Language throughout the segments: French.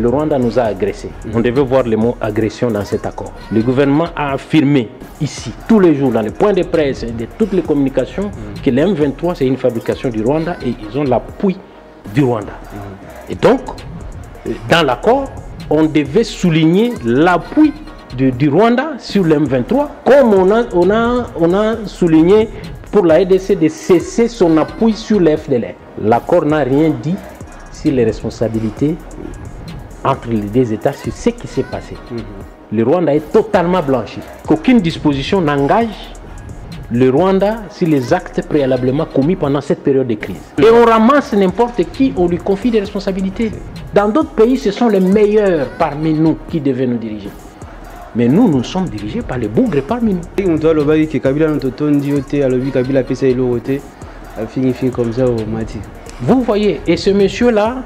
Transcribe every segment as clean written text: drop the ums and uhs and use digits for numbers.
le Rwanda nous a agressés. On devait voir le mot agression dans cet accord. Le gouvernement a affirmé ici, tous les jours, dans les points de presse et de toutes les communications, que le M23 c'est une fabrication du Rwanda et ils ont l'appui du Rwanda. Et donc, dans l'accord, on devait souligner l'appui du Rwanda sur le M23, comme on a souligné pour la RDC de cesser son appui sur le FDLR. L'accord n'a rien dit sur les responsabilités entre les deux États sur ce qui s'est passé. Le Rwanda est totalement blanchi. Qu'aucune disposition n'engage le Rwanda sur les actes préalablement commis pendant cette période de crise. Et on ramasse n'importe qui, on lui confie des responsabilités. Dans d'autres pays, ce sont les meilleurs parmi nous qui devaient nous diriger. Mais nous, nous sommes dirigés par les bougres parmi nous. Vous voyez, et ce monsieur-là,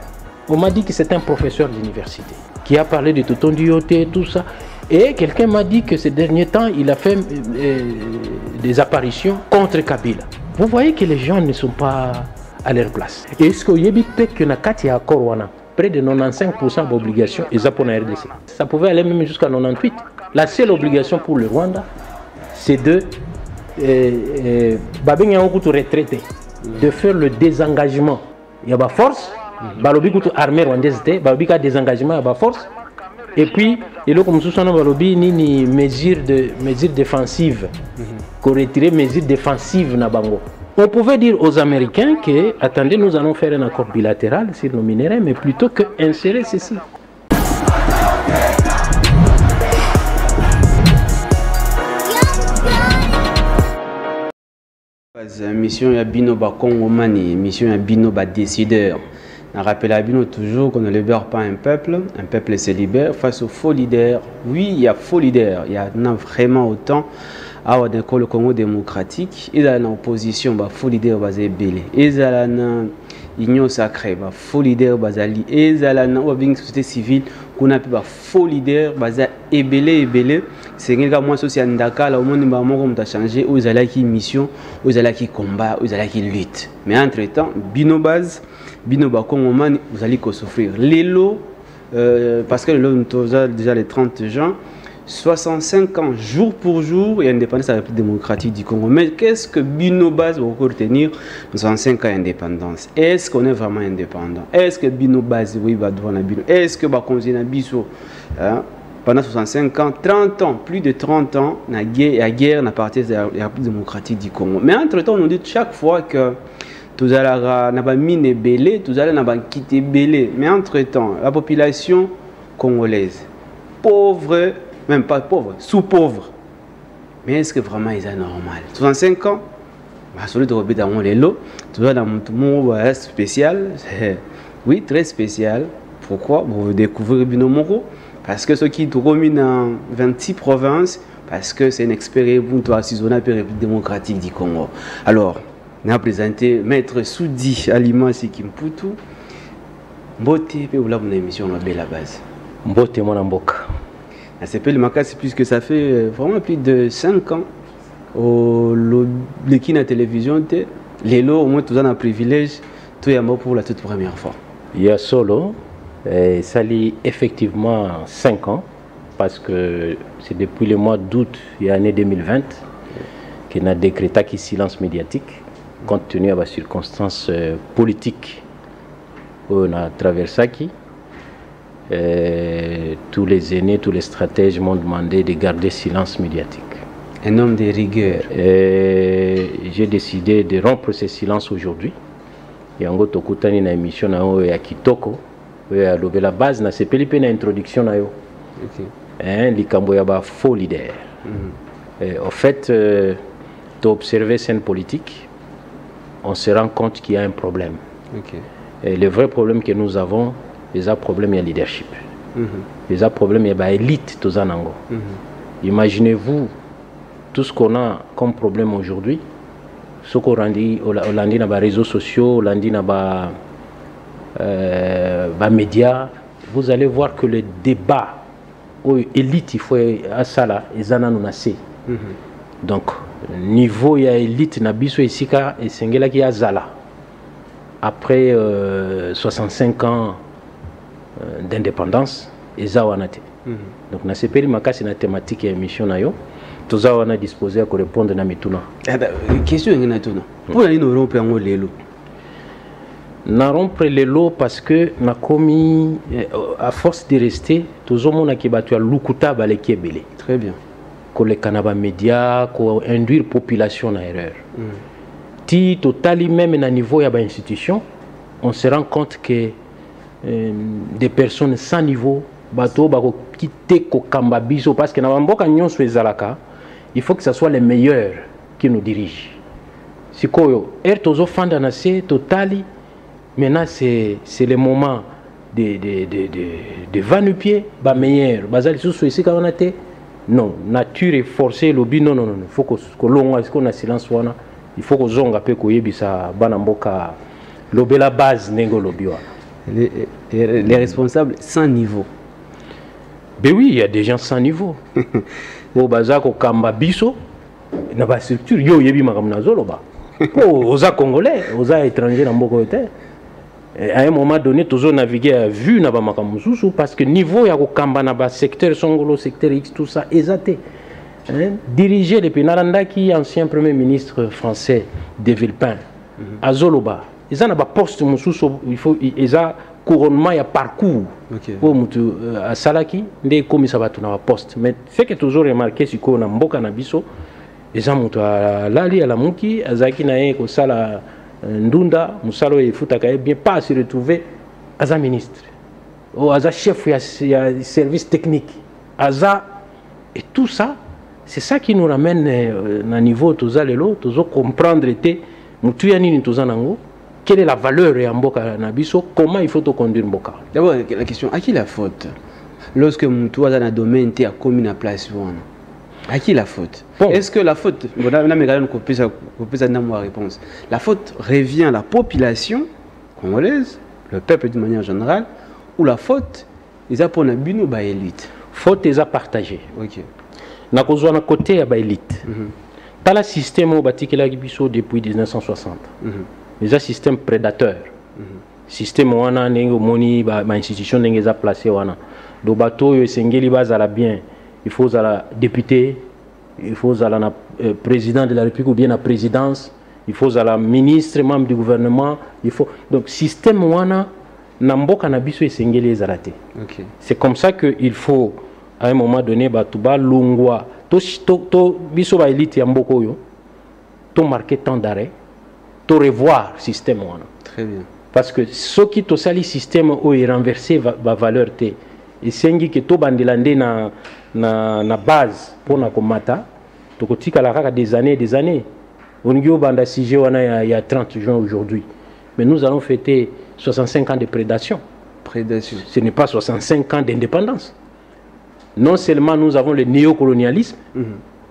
on m'a dit que c'est un professeur d'université qui a parlé de Totondi Yoté, tout ça. Et quelqu'un m'a dit que ces derniers temps, il a fait des apparitions contre Kabila. Vous voyez que les gens ne sont pas à leur place. Est-ce qu'il y a près de 95% d'obligations et Japonais RDC. Ça pouvait aller même jusqu'à 98%. La seule obligation pour le Rwanda, c'est de faire le désengagement. Il y a la force, l'armée rwandaise, il y a le désengagement, il y a la force. Et puis, il y a une mesure défensive, qu'on retire mesures défensives na bango. On pouvait dire aux Américains que, attendez, nous allons faire un accord bilatéral sur nos minéraux, mais plutôt que insérer ceci. Mission ya bino ba Congomani, mission ya bino ba décideur. On rappelle à bino toujours qu'on ne libère pas un peuple se libère face aux faux leaders. Oui, il y a faux leaders, il y en a vraiment autant. Alors, dans le Congo démocratique, ils sont en opposition, bah faux leader basé belé. Ils sont en union sacrée, bah faux leader basali. Ils sont en société civile, qu'on a bah faux leader basé belé. C'est quelque moi social Dakar, là au monde bah moi comme t'as changé, où ils allaient qui mission, où ils allaient qui combat, où ils allaient qui lutte. Mais entre temps, bino base, bino ba Congomani, vous allez que souffrir. Les lots, parce que le lot nous a déjà les 30 juin. 65 ans, jour pour jour, et indépendance de la République démocratique du Congo. Mais qu'est-ce que Bino Baz va retenir 65 ans d'indépendance? Est-ce qu'on est vraiment indépendant? Est-ce que Bino Baz oui, va devant la Bino? Est-ce que Bakonzina Bisso, pendant 65 ans, 30 ans, plus de 30 ans, la guerre n'a partie de la République démocratique du Congo? Mais entre-temps, on nous dit chaque fois que tout à n'a pas miné belé, tout à n'a pas quitté belé. Mais entre-temps, la population congolaise, pauvre, même pas pauvre, sous-pauvre. Mais est-ce que vraiment ils sont normal? 65 ans, celui de Robert dans les lots, tout ça dans mon monde spécial, oui, très spécial. Pourquoi? Vous découvrez Bino Moro. Parce que ceux qui dominent dans 26 provinces, parce que c'est une expérience pour toi, assaisonnée la République démocratique du Congo. Alors, on a présenté Maître Soudi Alima Sikimputu. Mbote, vous avez une émission à la base. Mbote, mon amboka. C'est plus le Makassi puisque ça fait vraiment plus de 5 ans au l'équipe à télévision les lots au moins tout un privilège tout est mort pour la toute première fois. Il y a solo ça lit effectivement 5 ans parce que c'est depuis le mois d'août de l'année 2020 qu'on a décrété qu'il silence médiatique compte tenu des circonstances politiques on a traversé qui tous les aînés, tous les stratèges m'ont demandé de garder silence médiatique. Un homme de rigueur. J'ai décidé de rompre ce silence aujourd'hui. Et en gros, j'ai une émission à Kitoko. La base, c'est une introduction. Likambo yaba faux leader. En fait, tu observes scène politique, on se rend compte qu'il y a un problème. Et le vrai problème que nous avons, il y a un problème de leadership. Il y a un problème de l'élite. Imaginez-vous tout ce qu'on a comme problème aujourd'hui. Ce qu'on a dit dans les réseaux sociaux, dans les médias. Vous allez voir que le débat élite, il faut à ça là, ils en ont assez. Donc, niveau il y a élite, nabiso et sika et sengela qui a zala. Après 65 ans d'indépendance eza wana te. Donc na sepeli makasi na thématique ya émission na yo toza wana disposé à répondre na mituna. Question ngena tuna. Pour aller no rompre ngo lelo. Na rompre lelo parce que na komi à force de rester tozomona ki batu ya lukuta baleki ebele. Très bien. Ko le kanaba média ko induire population na erreur. Ti totali même na niveau ya ba institution on se rend compte que des personnes sans niveau bato bako quitter ko kamba biso parce que na bamboka nyonso ezalaka il faut que ce soit les meilleurs qui nous dirigent. Sikoyo tozo fanda na se totali maintenant c'est le moment de vanupier ba meilleur bazali sous ici quand on a été non nature est forcée lobby non il faut que longa est-ce qu'on a silence wana il faut que zonga pe ko yebisa bana mboka lobela base nengo lobby wana. Les responsables sans niveau. Ben oui, il y a des gens sans niveau. Au bazako kamba biso na ba structure yo yebi makamna zoloba. Aux Congolais, aux étrangers dans beaucoup de à un moment donné toujours naviguer à vue na ba makamususu parce que niveau ya ko kamba na ba secteur songolo secteur X tout ça exacté. Diriger les Pénaranda qui ancien premier ministre français de Villepin à Zoloba. Ils ont un poste il faut ils ont couronnement il y a parcours pour mutu à Salaki des commissaires batu na poste mais c'est que toujours remarqué si ko na mboka na biso ils ont mutu lali à la muki azaki na ye ko sala ndunda musalo e futaka bien pas se retrouver as ministre ou as chef ya service technique as et tout ça c'est ça qui nous ramène à niveau tous lelo tous comprendre était mutu ya nini tous nango. Quelle est la valeur de Mboka Nabiso? Comment il faut conduire Mboka? D'abord, la question, à qui la faute? Lorsque Moutoua dans le domaine a commis la place, à qui la faute? Bon. Est-ce que la faute, réponse, la faute revient à la population congolaise, le peuple d'une manière générale, ou la faute, ils ont pour la bino ba élite? Faute, ils ont partagé. Ok. Na kozwa na côté ya ba élite. Dans le système au batikela biso depuis 1960. Les système prédateur. Système wana nengo moni ba institution nengo za placé wana. Do bato yo sengeli bazala bien. Il faut la député, il faut la président de la République ou bien la présidence, il faut la ministre, membre du gouvernement, il faut donc système wana namboka na biso sengeli ezalate. OK. C'est comme ça que il faut à un moment donné bato ba longwa to biso ba élite ya mboko yo to marquer temps d'arrêt. To revoir le système. Très bien. Parce que ce qui est le système où il renversé va valeur t. Et c'est ce qui est bandilande na base pour na komata. To kotika la des années. On y a il y a 30 juin aujourd'hui. Mais nous allons fêter 65 ans de prédation. Prédation. Ce n'est pas 65 ans d'indépendance. Non seulement nous avons le néocolonialisme.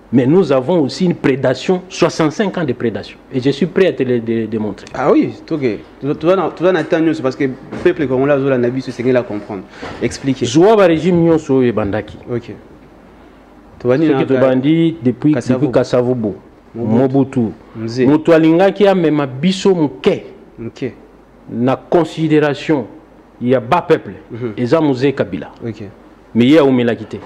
Mais nous avons aussi une prédation, 65 ans de prédation. Et je suis prêt à te le démontrer. Ah oui, ok. Tu vas attendre parce que le peuple congolais a la c'est ce comprendre. Expliquez. Joua régime nyonso et bandaki. Ok. Tu vas dire que tu bandi depuis Kasavubo, Mobutu. Moto alingaki a même biso muke. Ok. Na considération, il y a bas peuple. Et ça Mouze Kabila. Ok. Mais il y a où la quitté.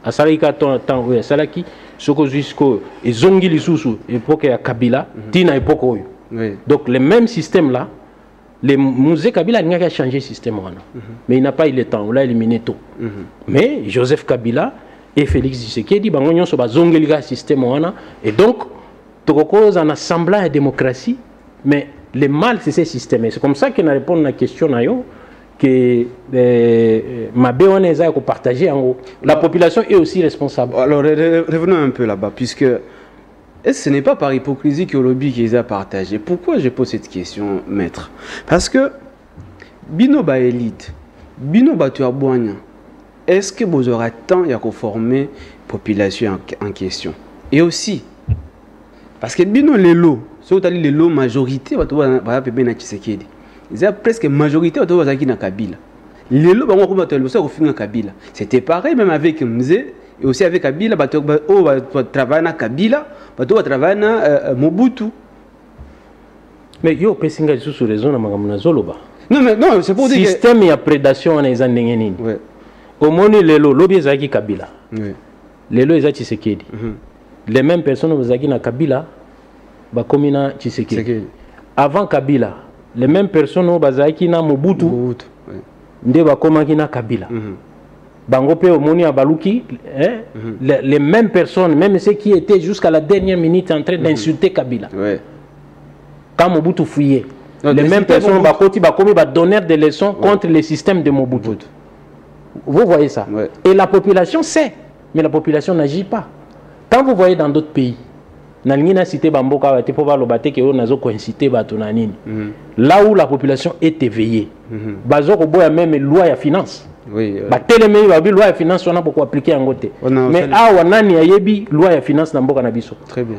À Salaki temps oui, Salaki soko jusqu'au et zongi lisusu époque ya Kabila, tina époque oyo. Donc le même système là, les musées Kabila n'a pas changé le système mais il n'a pas eu le temps, on l'a éliminé tout. Mais Joseph Kabila et Félix Tshisekedi bango nyonso ba zongi le système et donc tokoko en assemblant la démocratie, mais le mal c'est ce système. C'est comme ça qu'on a répondu à la question na yo. Que ma béonnaise a partagé en haut. La population est aussi responsable. Alors revenons un peu là-bas, puisque ce n'est pas par hypocrisie que le lobby qui les a partagé. Pourquoi je pose cette question, maître? Parce que Bino ba élite, Bino ba tuabouanya, est-ce que vous aurez temps de former la population en question? Et aussi, parce que Bino les lots, si vous avez les lots majorité, vous avez bien Tshisekedi. Il y a presque majorité de na Kabila. Les lots au Kabila. C'était pareil même avec Mzé et aussi avec Kabila, on travaille na Kabila, on travaille na Mobutu. Mais yo pesinga sous raison na makamuna zoloba. Non, mais non, c'est pour dire que... Système et prédation en les andengeni. Oui. Au monde, lelo, lobby ezaki Kabila. Oui. Lelo ezaki Tshisekedi. Les mêmes personnes ezaki na Kabila, ba komina Tshisekedi. Avant Kabila, les mêmes personnes bazaki na Mobutu. Nde ba komaki na Kabila. Bango pe au moni abaluki, les mêmes personnes, même ceux qui étaient jusqu'à la dernière minute en train d'insulter Kabila. Quand Mobutu fuyait. Les mêmes personnes va donner des leçons contre le système de Mobutu. Vous voyez ça. Et la population sait, mais la population n'agit pas. Quand vous voyez dans d'autres pays, là où la population est éveillée, il y a même loi et finance. Loi et finance, on a beaucoup appliqué en côté. Mais on a loi et finance dans beaucoup de très bien.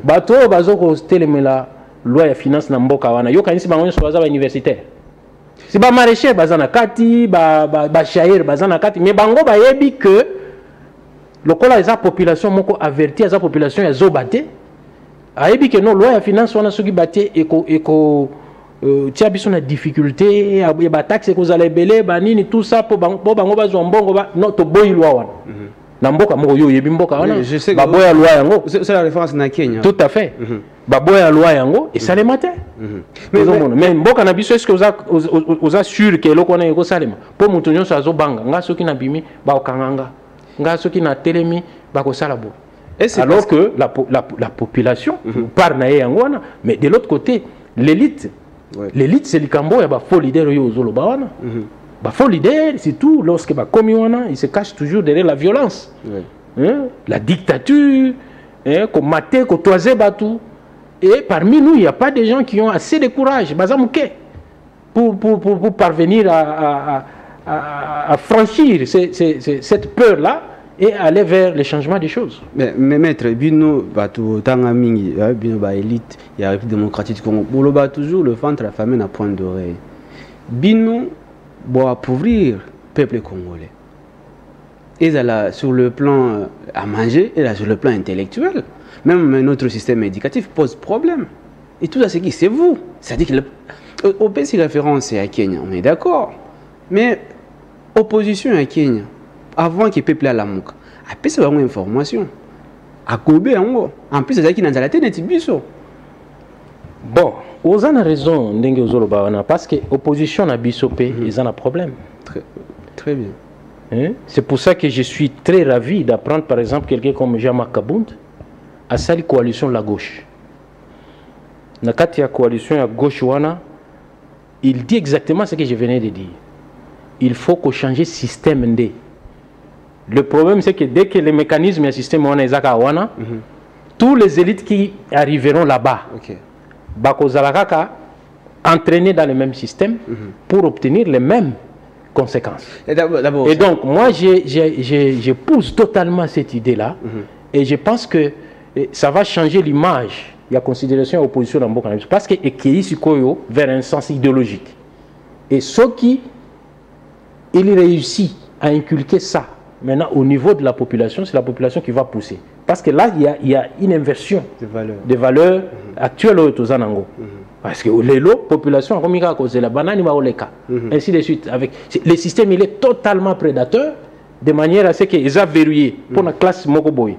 Loi et finance na mboka wana yo kanisi bango so baza ba universitaire si ba maraîcher bazana kati ba shair bazana kati mais bango ba yebi que lokola eza population moko averti eza population ya zobate ayebi que non loi et finance wana soki baté eko tia biso na difficulté ya ba taxe ko zala belé ba nini tout ça po bango bazwa mbongo ba no to boyi loi wana na mboka moko yo yebi mboka wana ba boya loi yango c'est la référence na Kenya tout à fait baboya loi yango et ça les matin mais mboka na biso est-ce que vous assure que eloko na yeko salema po mutu nyonso azobanga nga soki na bimi ba okanganga nga soki na telemi ba ko sala bo alors que la population par na yango wana mais de l'autre côté l'élite l'élite c'est likambo ya ba faux leader yo ozolo ba wana ba faux leader c'est tout lorsque ba komi wana il se cache toujours derrière la violence la dictature ko maté ko toiser batu. Et parmi nous, il n'y a pas de gens qui ont assez de courage pour parvenir à franchir cette peur-là et aller vers le changement des choses. Mais maître, Bino, Tangamingi, Bino, élite, il y a la République démocratique du Congo, Bouloba toujours le ventre, la famine à point d'oreille. Bino doit appauvrir le peuple congolais. Et là, sur le plan à manger, et là, sur le plan intellectuel. Même notre système éducatif pose problème. Et tout ça, c'est qui? C'est vous. C'est-à-dire que au pays, référence, c'est à Kenya. On est d'accord. Mais opposition à Kenya, avant que le peuple ait la mouque, après, c'est vraiment information. À Kobe, en plus, c'est qui dans la tête, c'est biso. Bon, vous avez raison, parce que l'opposition à Bissopé, ils ont un problème. Très bien. C'est pour ça que je suis très ravi d'apprendre, par exemple, quelqu'un comme Jean-Marc Kabound à cette coalition de la gauche. Dans la coalition de la gauche, il dit exactement ce que je venais de dire. Il faut qu'on change le système. Le problème, c'est que dès que le mécanisme et le système tous les élites qui arriveront là-bas, entraîner dans le même système pour obtenir les mêmes conséquences. Et donc, moi, je pousse totalement cette idée-là et je pense que ça va changer l'image. Il y a considération à l'opposition dans beaucoup de choses. Parce qu'il est vers un sens idéologique. Et ce qui il réussit à inculquer ça, maintenant au niveau de la population, c'est la population qui va pousser. Parce que là, il y a une inversion des valeurs actuelles au Zanango. Parce que la population a causé la banane, ainsi de suite. Le système il est totalement prédateur, de manière à ce qu'ils a verrouillé pour la classe Mokoboy.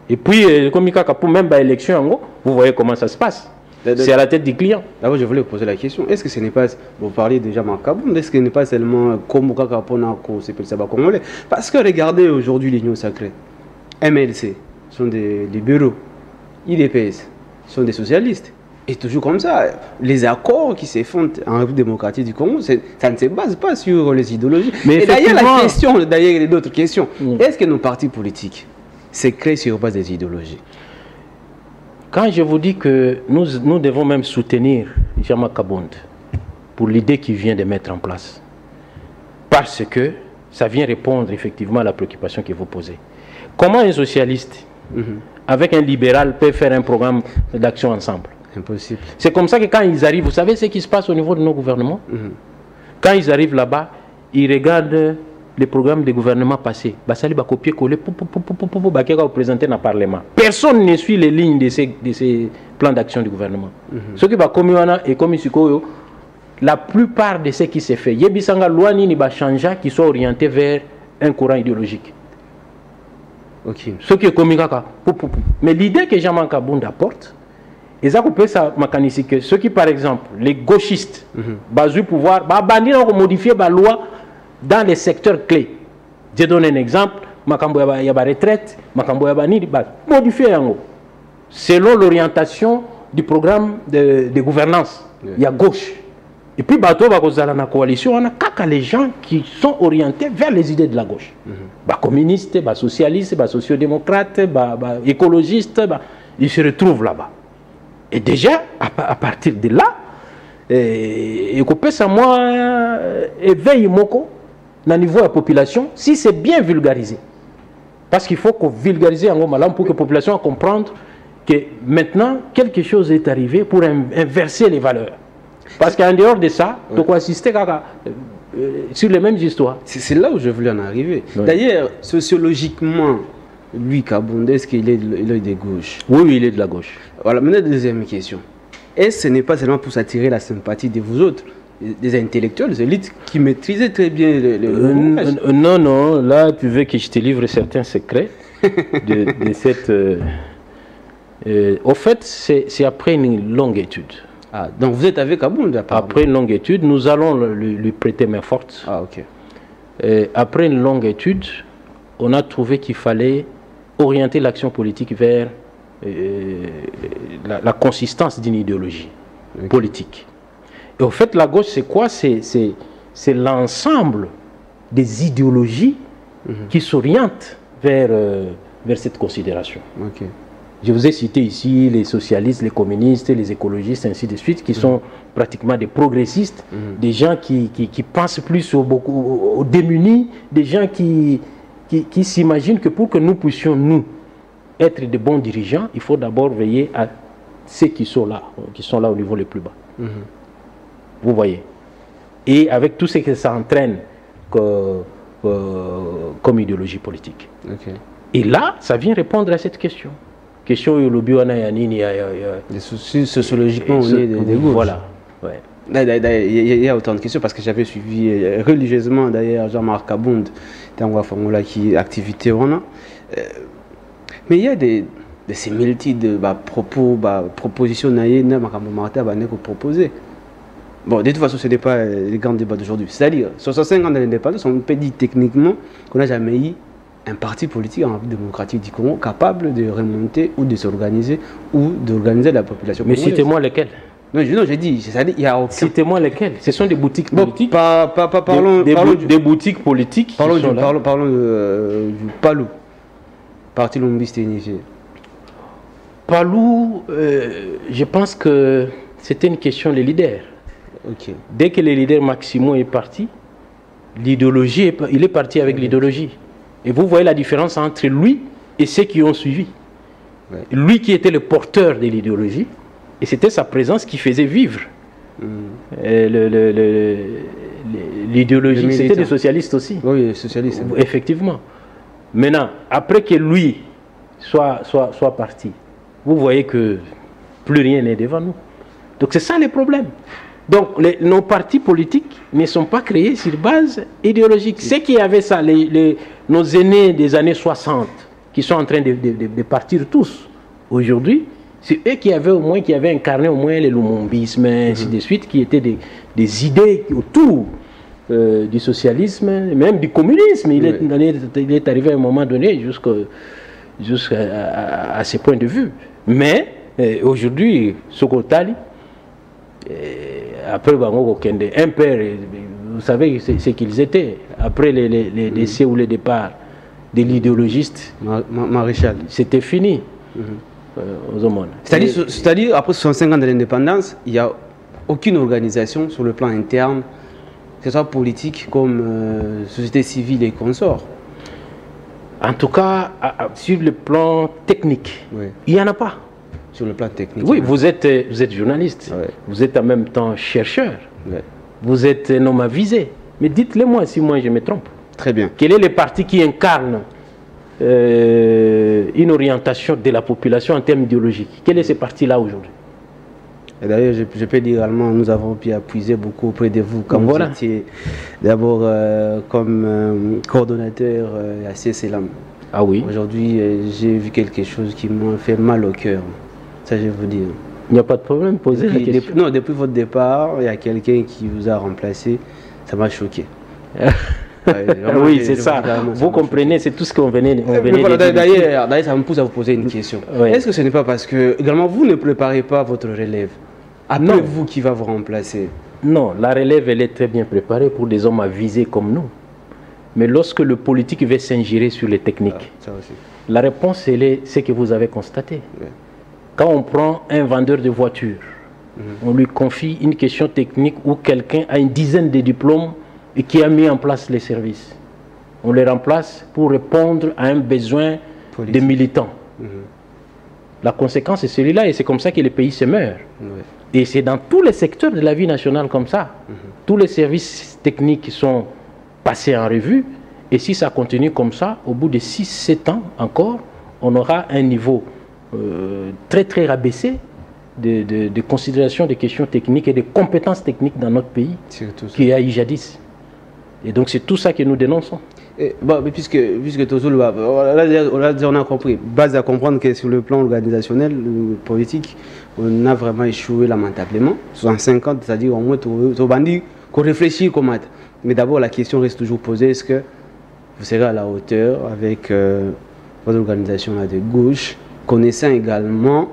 Et puis, comme pour même l'élection, vous voyez comment ça se passe. C'est à la tête du client. D'abord, je voulais vous poser la question. Est-ce que ce n'est pas, vous parlez déjà Makabound, est-ce que ce n'est pas seulement comme Congolais? Parce que regardez aujourd'hui l'Union sacrée. MLC sont des libéraux. IDPS sont des socialistes. Et toujours comme ça, les accords qui se font en République démocratique du Congo, ça ne se base pas sur les idéologies. Mais d'ailleurs, la question, d'ailleurs, il y a d'autres questions. Est-ce que nos partis politiques se créent sur base des idéologies? Quand je vous dis que nous devons même soutenir Jean-Marc Kabound pour l'idée qu'il vient de mettre en place, parce que ça vient répondre effectivement à la préoccupation que vous posez. Comment un socialiste avec un libéral peut faire un programme d'action ensemble? Impossible. C'est comme ça que quand ils arrivent, vous savez ce qui se passe au niveau de nos gouvernements? Quand ils arrivent là-bas, ils regardent les programmes des gouvernements passés. Basali va copier-coller pour présenter dans le Parlement. Personne ne suit les lignes de ces plans d'action du gouvernement. Ce qui va comme et comme la plupart de ce qui s'est fait, Yebisanga Louani ni changea qui soit orienté vers un courant idéologique. Ok. Ce qui est comique. Mais l'idée que Jean Kabound apporte, et ça peut ça que ceux qui par exemple les gauchistes basent pouvoir modifier la loi dans les secteurs clés. Je donne un exemple, makambo ya ba retraite, makambo ya ba ni modifier yango selon l'orientation du programme de gouvernance. Il y a gauche. Et puis bateau va causer la coalition, on a kaka les gens qui sont orientés vers les idées de la gauche. Communistes, socialistes, sociodémocrates, écologistes, ils se retrouvent là-bas. Et déjà, à partir de là, et que ça moi éveille moko au niveau de la population, si c'est bien vulgarisé. Parce qu'il faut qu'on vulgarise en malam pour que la population comprenne que maintenant, quelque chose est arrivé pour inverser les valeurs. Parce qu'en dehors de ça, tu peux assister sur les mêmes histoires. C'est là où je voulais en arriver. Oui. D'ailleurs, sociologiquement, lui, Kabound, est-ce qu'il est de gauche? Oui, il est de la gauche. Voilà, maintenant, deuxième question. Est-ce que ce n'est pas seulement pour s'attirer la sympathie de vous autres, des intellectuels, des élites qui maîtrisaient très bien le non, non, là, tu veux que je te livre certains secrets de cette... au fait, c'est après une longue étude. Ah, donc vous êtes avec Kabound après une longue étude, nous allons lui prêter main forte. Ah, ok. Après une longue étude, on a trouvé qu'il fallait orienter l'action politique vers la consistance d'une idéologie politique. Et au fait, la gauche, c'est quoi? C'est l'ensemble des idéologies qui s'orientent vers cette considération. Ok. Je vous ai cité ici les socialistes, les communistes, les écologistes, ainsi de suite, qui sont pratiquement des progressistes, des gens qui pensent plus aux démunis, des gens qui s'imaginent que pour que nous puissions, nous, être de bons dirigeants, il faut d'abord veiller à ceux qui sont là au niveau le plus bas. Vous voyez. Et avec tout ce que ça entraîne comme idéologie politique. Okay. Et là, ça vient répondre à cette question. Question des soucis sociologiquement, on est des gauches. Voilà. Ouais. Il y a autant de questions parce que j'avais suivi religieusement d'ailleurs Jean-Marc Kabound, qui activité on a. Mais il y a des similitudes de propositions proposées. Bon, de toute façon, ce n'est pas les grands débats d'aujourd'hui. C'est-à-dire, 65 ans d'indépendance, on peut dire techniquement qu'on n'a jamais eu un parti politique en République démocratique du Congo capable de remonter ou de s'organiser ou d'organiser la population. Mais citez-moi lesquels? Non, j'ai dit, c'est-à-dire, il y a aucun... Citez-moi lesquels? Ce sont des boutiques politiques. Parlons des boutiques politiques. Parlons du PALU, Parti Lombiste Unifié. PALU, je pense que c'était une question des leaders. Okay. Dès que le leader Maximo est parti, l'idéologie, il est parti avec l'idéologie. Et vous voyez la différence entre lui et ceux qui ont suivi. Ouais. Lui qui était le porteur de l'idéologie, et c'était sa présence qui faisait vivre l'idéologie. C'était des socialistes aussi. Oui, socialistes. Effectivement. Maintenant, après que lui soit parti, vous voyez que plus rien n'est devant nous. Donc c'est ça le problème. Donc nos partis politiques ne sont pas créés sur base idéologique. Ceux qui avaient ça, nos aînés des années 60, qui sont en train de partir tous aujourd'hui, c'est eux qui avaient incarné au moins le lumumbisme, ainsi de suite, qui étaient des idées autour du socialisme, même du communisme. Il est arrivé à un moment donné jusqu'à ce point de vue. Mais aujourd'hui, Sokotali, après un père, vous savez ce qu'ils étaient, après les décès ou les départs de l'idéologiste, Maréchal, c'était fini. C'est-à-dire, après 65 ans de l'indépendance, il n'y a aucune organisation sur le plan interne, que ce soit politique comme société civile et consorts. En tout cas, sur le plan technique, il n'y en a pas. Sur le plan technique. Oui, vous êtes journaliste, vous êtes en même temps chercheur, vous êtes un homme avisé. Mais dites-le-moi si moi je me trompe. Très bien. Quel est le parti qui incarne une orientation de la population en termes idéologiques? Quel est ce parti-là aujourd'hui? Et d'ailleurs, je peux dire également, nous avons pu appuyer beaucoup auprès de vous quand Voilà. vous étiez d'abord comme coordonnateur à CSLAM. Ah oui. Aujourd'hui, j'ai vu quelque chose qui m'a fait mal au cœur. Ça, je vais vous dire. Il n'y a pas de problème, posez la question. Non, depuis votre départ, il y a quelqu'un qui vous a remplacé. Ça m'a choqué. Oui, c'est ça. Vous comprenez, c'est tout ce qu'on venait de dire. D'ailleurs, ça me pousse à vous poser une question. Oui. Est-ce que ce n'est pas parce que, également, vous ne préparez pas votre relève? Après vous, qui va vous remplacer? Non, la relève, elle est très bien préparée pour des hommes avisés comme nous. Mais lorsque le politique veut s'ingérer sur les techniques, ça aussi. La réponse, c'est ce que vous avez constaté. Oui. Quand on prend un vendeur de voitures, on lui confie une question technique où quelqu'un a une dizaine de diplômes et qui a mis en place les services. On les remplace pour répondre à un besoin des militants. La conséquence est celui-là et c'est comme ça que les pays se meurent. Oui. Et c'est dans tous les secteurs de la vie nationale comme ça. Tous les services techniques sont passés en revue et si ça continue comme ça, au bout de 6-7 ans encore, on aura un niveau très très rabaissé de considération des questions techniques et des compétences techniques dans notre pays qui a eu jadis. Et donc c'est tout ça que nous dénonçons. Bon, mais puisque Tozoul, on a compris, base à comprendre que sur le plan organisationnel, politique, on a vraiment échoué lamentablement. 50, c'est-à-dire au moins qu'on réfléchit comment. Mais d'abord la question reste toujours posée, est-ce que vous serez à la hauteur avec votre organisation là de gauche, connaissant également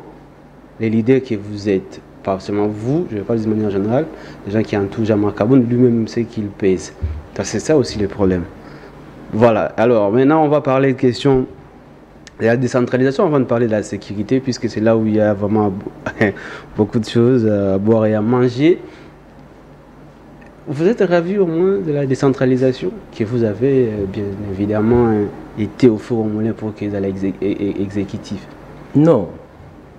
les leaders que vous êtes, pas seulement vous, je ne vais pas dire de manière générale, les gens qui entourent Jean-Marc Kaboun, lui-même sait qu'il pèse. C'est ça aussi le problème. Voilà, alors maintenant on va parler de questions de la décentralisation avant de parler de la sécurité, puisque c'est là où il y a vraiment beaucoup de choses à boire et à manger. Vous êtes ravi au moins de la décentralisation que vous avez bien évidemment été au four au moulin pour qu'ils aient l'exécutif? Non,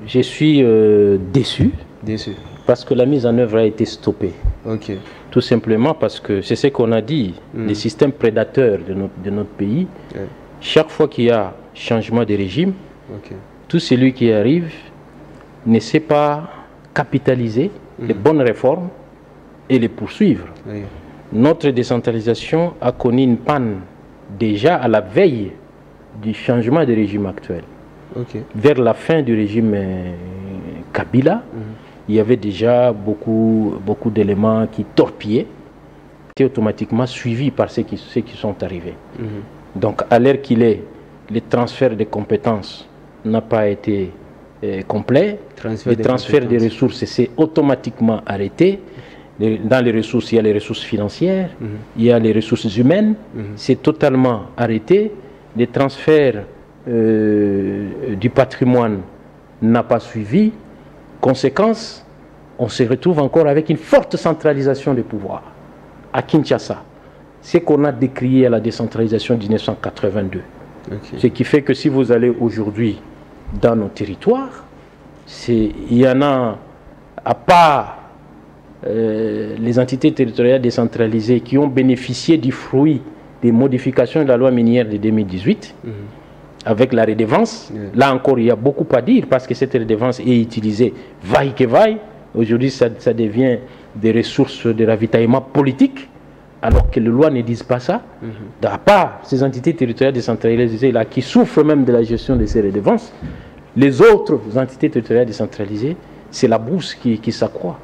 je suis déçu. Déçu. Parce que la mise en œuvre a été stoppée. Ok. Tout simplement parce que c'est ce qu'on a dit, les systèmes prédateurs de notre pays, chaque fois qu'il y a changement de régime, tout celui qui arrive ne sait pas capitaliser les bonnes réformes et les poursuivre. Notre décentralisation a connu une panne déjà à la veille du changement de régime actuel. Vers la fin du régime Kabila, il y avait déjà beaucoup d'éléments qui torpillaient, qui étaient automatiquement suivis par ceux qui sont arrivés. Donc, à l'heure qu'il est, le transfert des compétences n'a pas été complet. Le transfert des ressources s'est automatiquement arrêté. Dans les ressources, il y a les ressources financières, il y a les ressources humaines, c'est totalement arrêté. Les transferts du patrimoine n'a pas suivi. Conséquence, on se retrouve encore avec une forte centralisation des pouvoirs à Kinshasa. C'est qu'on a décrié à la décentralisation de 1982. Ce qui fait que si vous allez aujourd'hui dans nos territoires, il y en a, à part les entités territoriales décentralisées qui ont bénéficié du fruit des modifications de la loi minière de 2018, avec la redevance, là encore il y a beaucoup à dire parce que cette redevance est utilisée vaille que vaille. Aujourd'hui ça devient des ressources de ravitaillement politique alors que les lois ne disent pas ça. À part ces entités territoriales décentralisées là qui souffrent même de la gestion de ces redevances, les autres entités territoriales décentralisées, c'est la bourse qui s'accroît.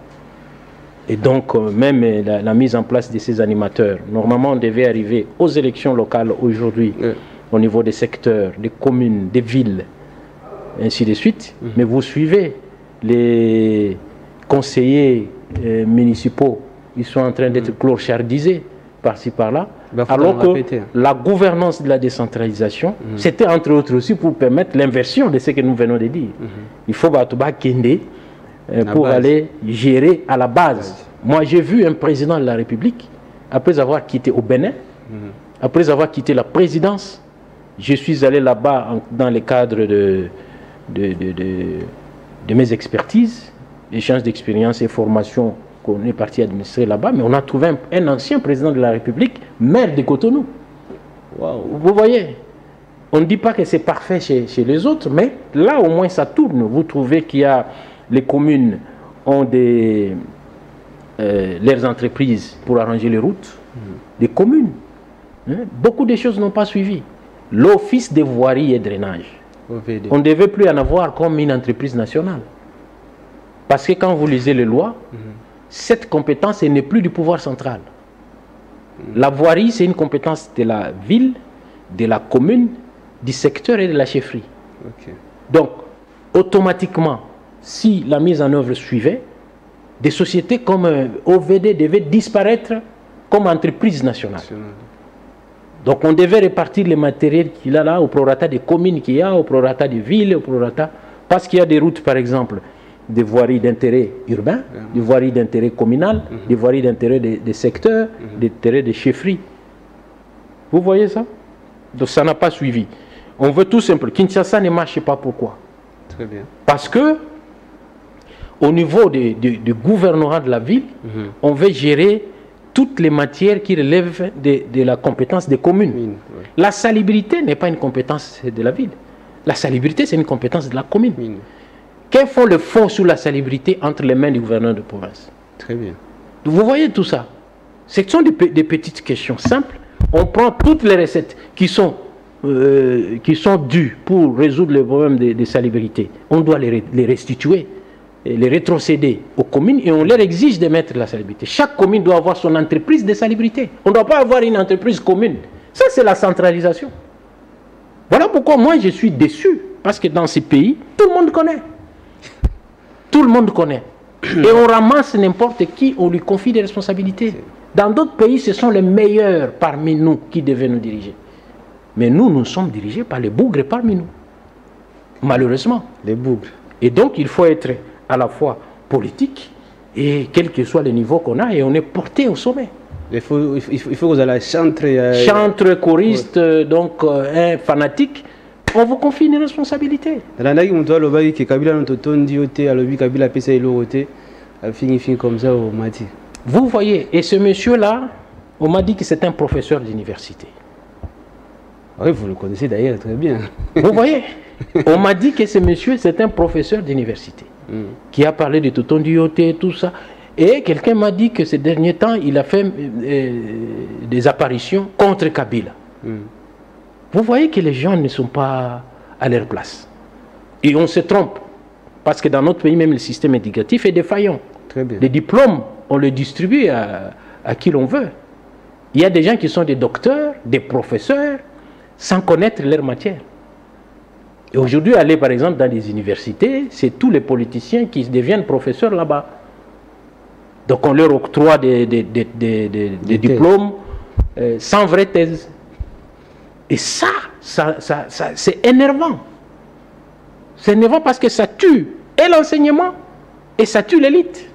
Et donc même la mise en place de ces animateurs, normalement on devait arriver aux élections locales aujourd'hui, au niveau des secteurs, des communes, des villes, ainsi de suite. Mais vous suivez les conseillers municipaux, ils sont en train d'être clochardisés par-ci par-là, alors que la gouvernance de la décentralisation, c'était entre autres aussi pour permettre l'inversion de ce que nous venons de dire. Il faut Batouba Kende pour aller gérer à la base. Moi j'ai vu un président de la République, après avoir quitté au Bénin, après avoir quitté la présidence, je suis allé là-bas dans le cadre de mes expertises, échanges d'expérience et formations qu'on est parti administrer là-bas, mais on a trouvé un ancien président de la République, maire de Cotonou. Wow. Vous voyez, on ne dit pas que c'est parfait chez les autres, mais là au moins ça tourne. Vous trouvez qu'il y a les communes ont leurs entreprises pour arranger les routes, des communes. Hein. Beaucoup de choses n'ont pas suivi. L'Office des voiries et drainage. OVD. On ne devait plus en avoir comme une entreprise nationale. Parce que quand vous lisez les lois, cette compétence n'est plus du pouvoir central. La voirie, c'est une compétence de la ville, de la commune, du secteur et de la chefferie. Okay. Donc, automatiquement, si la mise en œuvre suivait, des sociétés comme OVD devaient disparaître comme entreprise nationale. Donc, on devait répartir les matériels qu'il a là au prorata des communes qu'il y a, au prorata des villes, au prorata... Parce qu'il y a des routes, par exemple, des voiries d'intérêt urbain, des voiries d'intérêt communal, des voiries d'intérêt des secteurs, des intérêts des chefferies. Vous voyez ça? Donc, ça n'a pas suivi. On veut tout simplement. Kinshasa ne marche pas. Pourquoi? Très bien. Parce que au niveau du gouvernement de la ville, on veut gérer toutes les matières qui relèvent de la compétence des communes. La salubrité n'est pas une compétence de la ville. La salubrité, c'est une compétence de la commune. Quels font le fonds sur la salubrité entre les mains du gouverneur de province? Très bien. Vous voyez tout ça? Ce sont des petites questions simples. On prend toutes les recettes qui sont dues pour résoudre le problème de salubrité. On doit les restituer, les rétrocéder aux communes et on leur exige de mettre la salubrité. Chaque commune doit avoir son entreprise de salubrité. On ne doit pas avoir une entreprise commune. Ça, c'est la centralisation. Voilà pourquoi moi, je suis déçu. Parce que dans ces pays, tout le monde connaît. Tout le monde connaît. Et on ramasse n'importe qui, on lui confie des responsabilités. Dans d'autres pays, ce sont les meilleurs parmi nous qui devaient nous diriger. Mais nous sommes dirigés par les bougres parmi nous. Malheureusement. Les bougres. Et donc, il faut être à la fois politique et quel que soit le niveau qu'on a, et on est porté au sommet. Il faut que vous allez chanter. Chantre, choriste, donc un fanatique. On vous confie une responsabilité. Vous voyez, et ce monsieur-là, on m'a dit que c'est un professeur d'université. Oui, vous le connaissez d'ailleurs très bien. Vous voyez, on m'a dit que ce monsieur, c'est un professeur d'université qui a parlé de Tonton Dioté, tout ça. Et quelqu'un m'a dit que ces derniers temps, il a fait des apparitions contre Kabila. Vous voyez que les gens ne sont pas à leur place. Et on se trompe. Parce que dans notre pays, même le système éducatif est défaillant. Très bien. Les diplômes, on les distribue à qui l'on veut. Il y a des gens qui sont des docteurs, des professeurs, sans connaître leur matière. Et aujourd'hui, aller par exemple dans les universités, c'est tous les politiciens qui deviennent professeurs là-bas. Donc on leur octroie des diplômes sans vraie thèse. Et ça c'est énervant. C'est énervant parce que ça tue et l'enseignement et ça tue l'élite.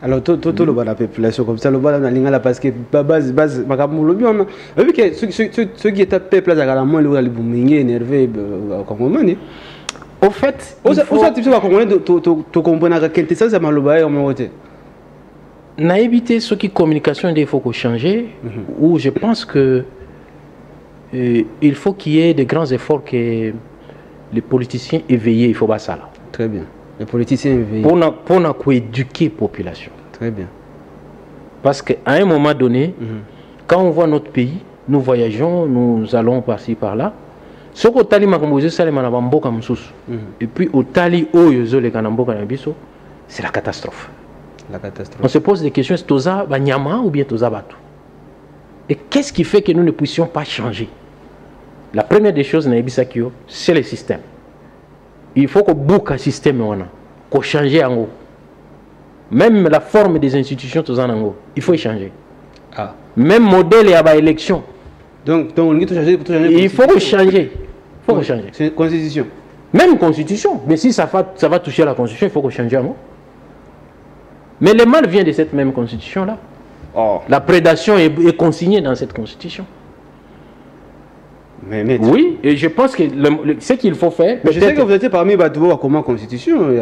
Alors, tout la population comme ça, le bas dans l'ingala parce que base, on a vu que ceux qui étaient peuple là, la moins le boumingé énervé, comment on dit. Au fait, tu sais pas comment tu comprends que ça ça m'a le bail en côté. N'a évité ce qui communication il faut qu'on change, où je pense que il faut qu'il y ait de grands efforts que les politiciens éveillés, il faut pas ça là. Très bien. Les politiciens éveillés. Pour éduquer la population. Très bien. Parce qu'à un moment donné, quand on voit notre pays, nous voyageons, nous allons par-ci par-là. Ce qu'on tali makamboze ça les manabambo comme sous. Et puis au tali oyozo les kanambo kanabiso, c'est la catastrophe. La catastrophe. On se pose des questions, est-ce toza banyama ou bien toza batu? Et qu'est-ce qui fait que nous ne puissions pas changer? La première des choses, c'est le système. Il faut qu'on boucle un système, qu'on change en haut. Même la forme des institutions, il faut y changer. Ah. Même modèle et à l'élection. Donc il faut changer. Il faut changer. C'est constitution. Même constitution. Mais si ça va toucher à la constitution, il faut qu'on change en haut. Mais le mal vient de cette même constitution-là. Oh. La prédation est consignée dans cette constitution. Mais oui, et je pense que ce qu'il faut faire... Mais je sais que vous étiez parmi les comment constitution et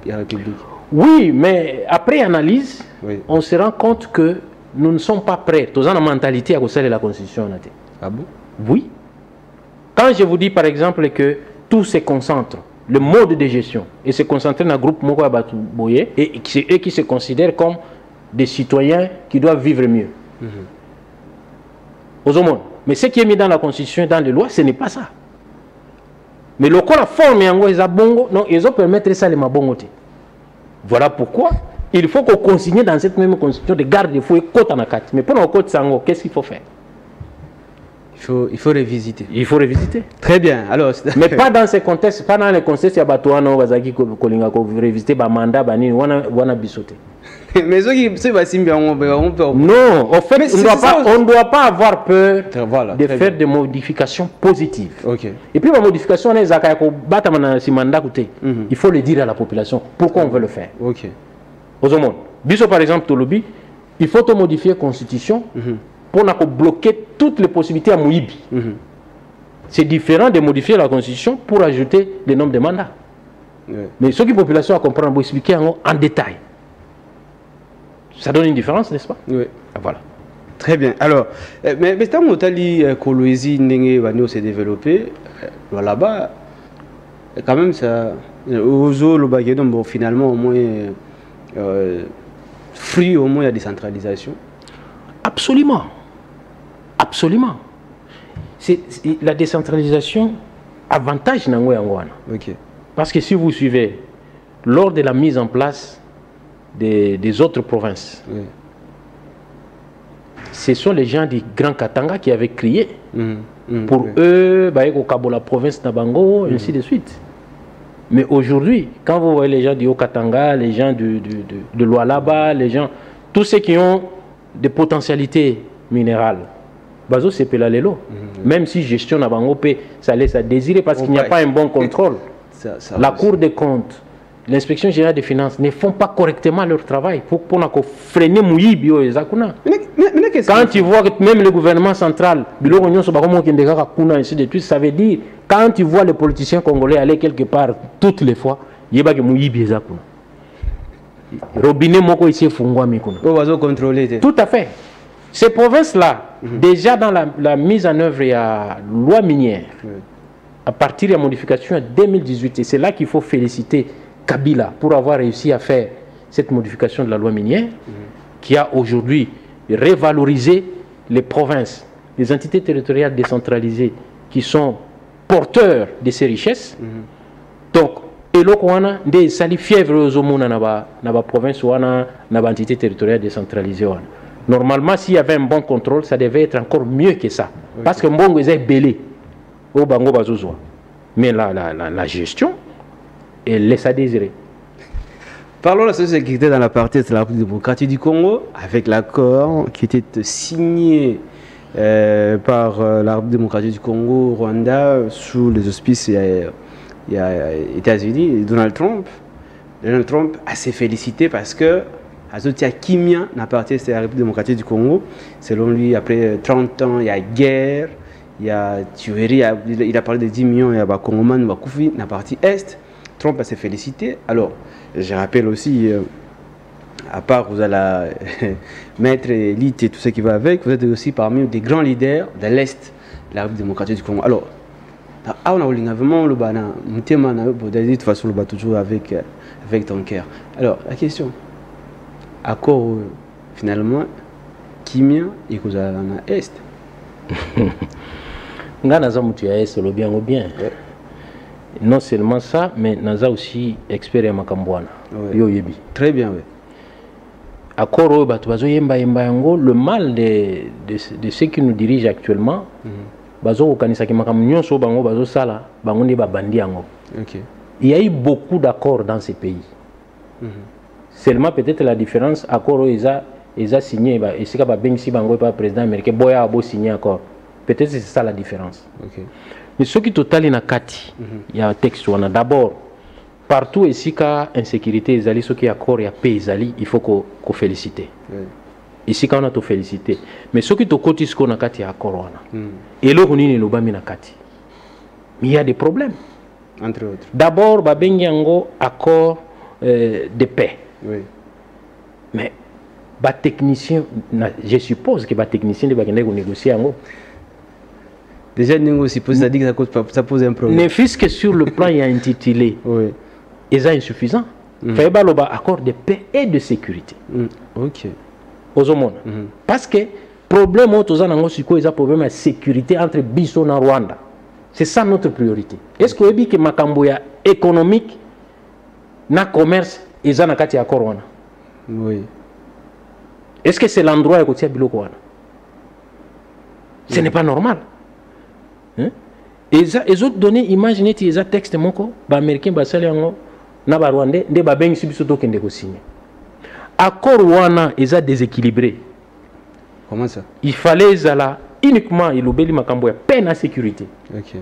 la République. Oui, mais après analyse, on se rend compte que nous ne sommes pas prêts. Tous en mentalité à cause de la constitution. Ah bon? Oui. Quand je vous dis par exemple que tout se concentre, le mode de gestion et se concentrer dans un groupe Moko Abatu Boye et qui se considèrent comme des citoyens qui doivent vivre mieux. Aux hommes. Mais ce qui est mis dans la Constitution et dans les lois, ce n'est pas ça. Mais le corps la forme non, ils ont permettre ça les mabongote. Voilà pourquoi il faut qu'on consigne dans cette même Constitution de garde-fous et côte en akat. Mais pour nos côtes sango, qu'est-ce qu'il faut faire? Il faut révisiter. Il faut révisiter. Très bien. Alors, mais pas dans ces contextes, pas dans les contextes, il y a Batouano, Wazaki, Kolinga, révisiter, mandat, Bani, Wana Bisote. Mais ceux qui non, en fait, on ne doit pas avoir peur de faire des modifications positives. Okay. Et puis, la modification, il faut le dire à la population. Pourquoi on veut le faire? Okay. Aux hommes. Biso, par exemple, Tolobi, il faut modifier la Constitution pour bloquer toutes les possibilités à Mouibi. C'est différent de modifier la Constitution pour ajouter le nombre de mandats. Mais ce que la population a compris, on va expliquer en détail. Ça donne une différence, n'est-ce pas? Oui. Ah, voilà. Très bien. Alors, mais tant que Kolwezi s'est développé, là-bas, quand même, ça. Finalement, au moins, fruit au moins, il y a décentralisation. Absolument. Absolument. C'est la décentralisation avantage Nangoy Angwana. Okay. Parce que si vous suivez, lors de la mise en place des autres provinces, ce sont les gens du Grand Katanga qui avaient crié pour eux, la province Nabango, ainsi de suite. Mais aujourd'hui, quand vous voyez les gens du Haut-Katanga, les gens de Lualaba, les gens, tous ceux qui ont des potentialités minérales, Bazo c'est Pelalelo. Même si gestion Nabango peut, ça laisse à désirer parce qu'il n'y a pas un bon contrôle. La Cour des comptes, l'inspection générale des finances ne font pas correctement leur travail pour freiner Mouibio et Zakuna. Quand tu vois que même le gouvernement central, ça veut dire, quand tu vois les politiciens congolais aller quelque part toutes les fois, il y a Mouibio et Zakuna. Robinet Moko ici Fungwa Mikuna. Tout à fait. Ces provinces-là, déjà dans la mise en œuvre, il y a loi minière. À partir de la modification en 2018, et c'est là qu'il faut féliciter Kabila pour avoir réussi à faire cette modification de la loi minière, qui a aujourd'hui révalorisé les provinces, les entités territoriales décentralisées qui sont porteurs de ces richesses. Donc, et là, on a des sali fièvres aux hommes dans la province ou dans l'entité territoriale décentralisée. Normalement, s'il y avait un bon contrôle, ça devait être encore mieux que ça. Parce que Mbongo est belé au Bango Bazozoa. Mais la gestion, elle laisse à désirer. Parlons de la sécurité dans la partie de la République démocratique du Congo, avec l'accord qui était signé par la République démocratique du Congo, Rwanda, sous les auspices des États-Unis, Donald Trump. Donald Trump a s'est félicité parce que Azotia Kimia n'a pas partie de la République démocratique du Congo. Selon lui, après 30 ans, il y a guerre, il y a tuerie, il a parlé de 10 millions, il y a Congoman, Bakoufi, la partie Est. Trump a s'est félicité. Alors, je rappelle aussi, à part vous allez mettre l'élite et tout ce qui va avec, vous êtes aussi parmi des grands leaders de l'Est de la République démocratique du Congo. Alors, on a vraiment le bana, de toute façon, le toujours avec ton cœur. Alors, la question. Accord finalement Kimia et que ça en est. Naza mutu ya est le bien ou bien. Non seulement ça, mais naza aussi expert en makambwana. Yo yebi. Très bien oui. Accord batu bazo yemba yango, le mal de ceux qui nous dirigent actuellement. Bazo okanisa ki makam nyonso bango bazo sala, bango ni ba bandi yango. OK. Il y a eu beaucoup d'accords dans ces pays. Seulement peut-être la différence, accord ils a signé et c'est que ben si bango pas président américain boya a beau signer accord. Peut-être c'est ça la différence. Okay. Mais ce qui total in akati, il y a un texte on a d'abord partout ici qu'à insécurité ils allaient ce qui accord il y a paix ils allaient il faut qu'on féliciter. Ici quand on a tout félicité. Mais ce qui to côté ce qu'on a kati accord on a. Et là on est le bami nakati. Mais il y a des problèmes. Entre autres. D'abord ba benyango accord de paix. Oui. Mais technicien, je suppose que les techniciens de négocier en haut. Déjà, ça dit que ça pose un problème. Ne fût-ce que sur le plan, il y a intitulé. Oui. Et ça insuffisant. Il faut un accord de paix et de sécurité. Ok. Aux hommes. Parce que le problème, c'est un problème de sécurité entre Bissau et Rwanda. C'est ça notre priorité. Est-ce que vous avez que Makamboya économique, na commerce, et ça n'a pas accord Rwanda? Oui. Est-ce que c'est l'endroit où il y a Biloko Rwanda? Ce n'est pas normal. Hein? Et les autres données, imaginez que les textes les Américains, les Rwandais, les Rwandais, signé. Accord Rwanda est déséquilibré. Comment ça? Il fallait uniquement il peine à sécurité. Ok.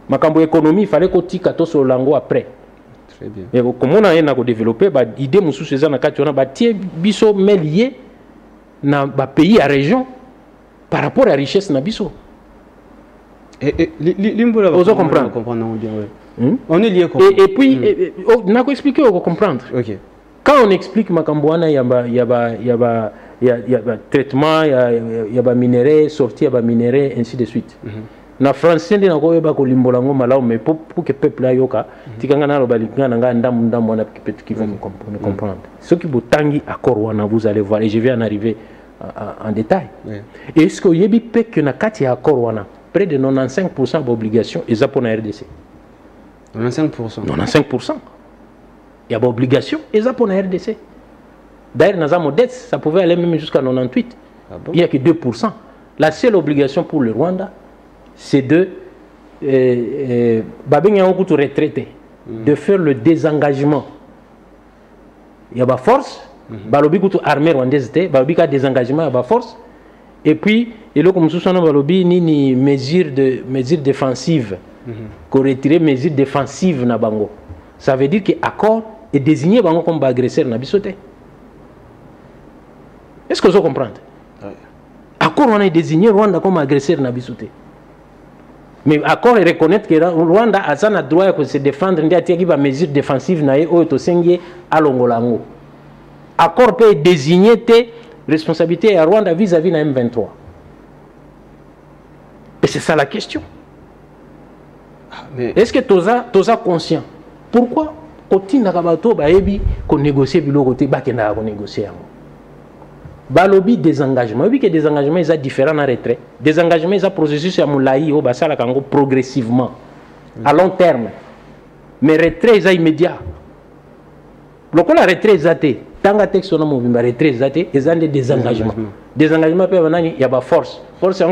Makambo économie, il fallait qu'on tikato sur lango après. Très bien. Mais comme on a développé, l'idée musu c'est ça na kationa batie biso lié na pays à région par rapport à la richesse na biso. Et on comprend. On est lié comme et puis on a expliqué on comprendre. OK. Quand on explique Makamboana, il y a traitement, il y a minéraux sorti, il y a minéraux ainsi de suite. Na français ndi nako yeba ko limbolango malaw mais pour que peuple la yoka tikanga na lobalinga nga ndam na qui vont me comprendre. Ce qui vous tangi accord wana vous allez voir et je vais en arriver en détail. Et est-ce que yebi pe que na kati accord wana près de 95% d'obligations et ça pour la RDC. 95%. 95%. Il y a des obligations et ça pour la RDC. D'ailleurs dans la dette ça pouvait aller même jusqu'à 98. Ah bon? Il n'y a que 2%. La seule obligation pour le Rwanda c'est de de faire le désengagement. Il y a des forces, l'armée rwandaise, il y a des désengagements, il y a des forces. Et puis, il y a des mesures défensives. Qu'on retire les mesures défensives na bango. Ça veut dire que l'accord est désigné comme agresseur na bisoté. Est-ce que vous comprenez? L'accord on est désigné Rwanda comme agresseur na bisoté. Mais l'accord est reconnaître que Rwanda a le droit de se défendre, il y a des mesures défensives à Longolango. L'accord peut désigner tes responsabilités à Rwanda vis-à-vis de la M23. Et c'est ça la question. Mais... Est-ce que tu es conscient? Pourquoi quand tu as négocié Balobi des engagements. Oui, que des engagements sont différents en retrait. Des engagements sont processus à Moulaï au Bassala Kango progressivement, à long terme. Mais retrait est immédiat. Le coup la retrait est tant que texte on a mouvement retrait est des engagements. Des engagements il y a pas force. Force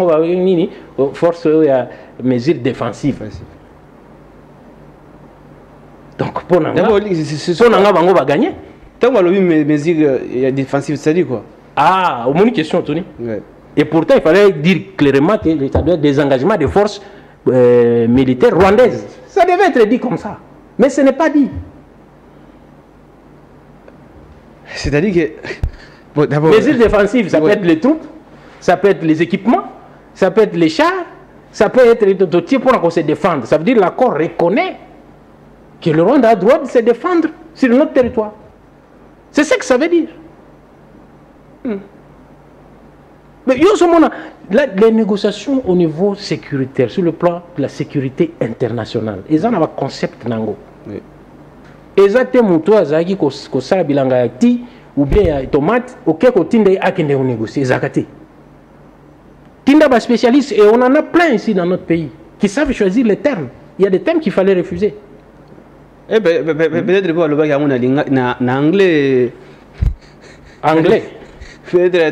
force il y a mesures défensives. Donc pour nous, on va gagner. Tant que mesures défensives, ça dit quoi? Ah, au moins une question, Tony. Ouais. Et pourtant, il fallait dire clairement que ça doit être des engagements des forces militaires rwandaises. Ça devait être dit comme ça. Mais ce n'est pas dit. C'est-à-dire que... Bon, mesures défensives, ça peut être les troupes, ça peut être les équipements, ça peut être les chars, ça peut être tout type pour qu'on se défende. Ça veut dire que l'accord reconnaît que le Rwanda a le droit de se défendre sur notre territoire. C'est ce que ça veut dire. Mais les négociations au niveau sécuritaire, sur le plan de la sécurité internationale, ils ont un concept nango. Ils ont un mouton azaki ko sala bilanga ti ou bien tomate auquel ko tinde akende on négocier zakati. Tinda ba spécialiste et on en a plein ici dans notre pays qui savent choisir les termes. Il y a des termes qu'il fallait refuser. Eh ben peut-être que le bac a un anglais.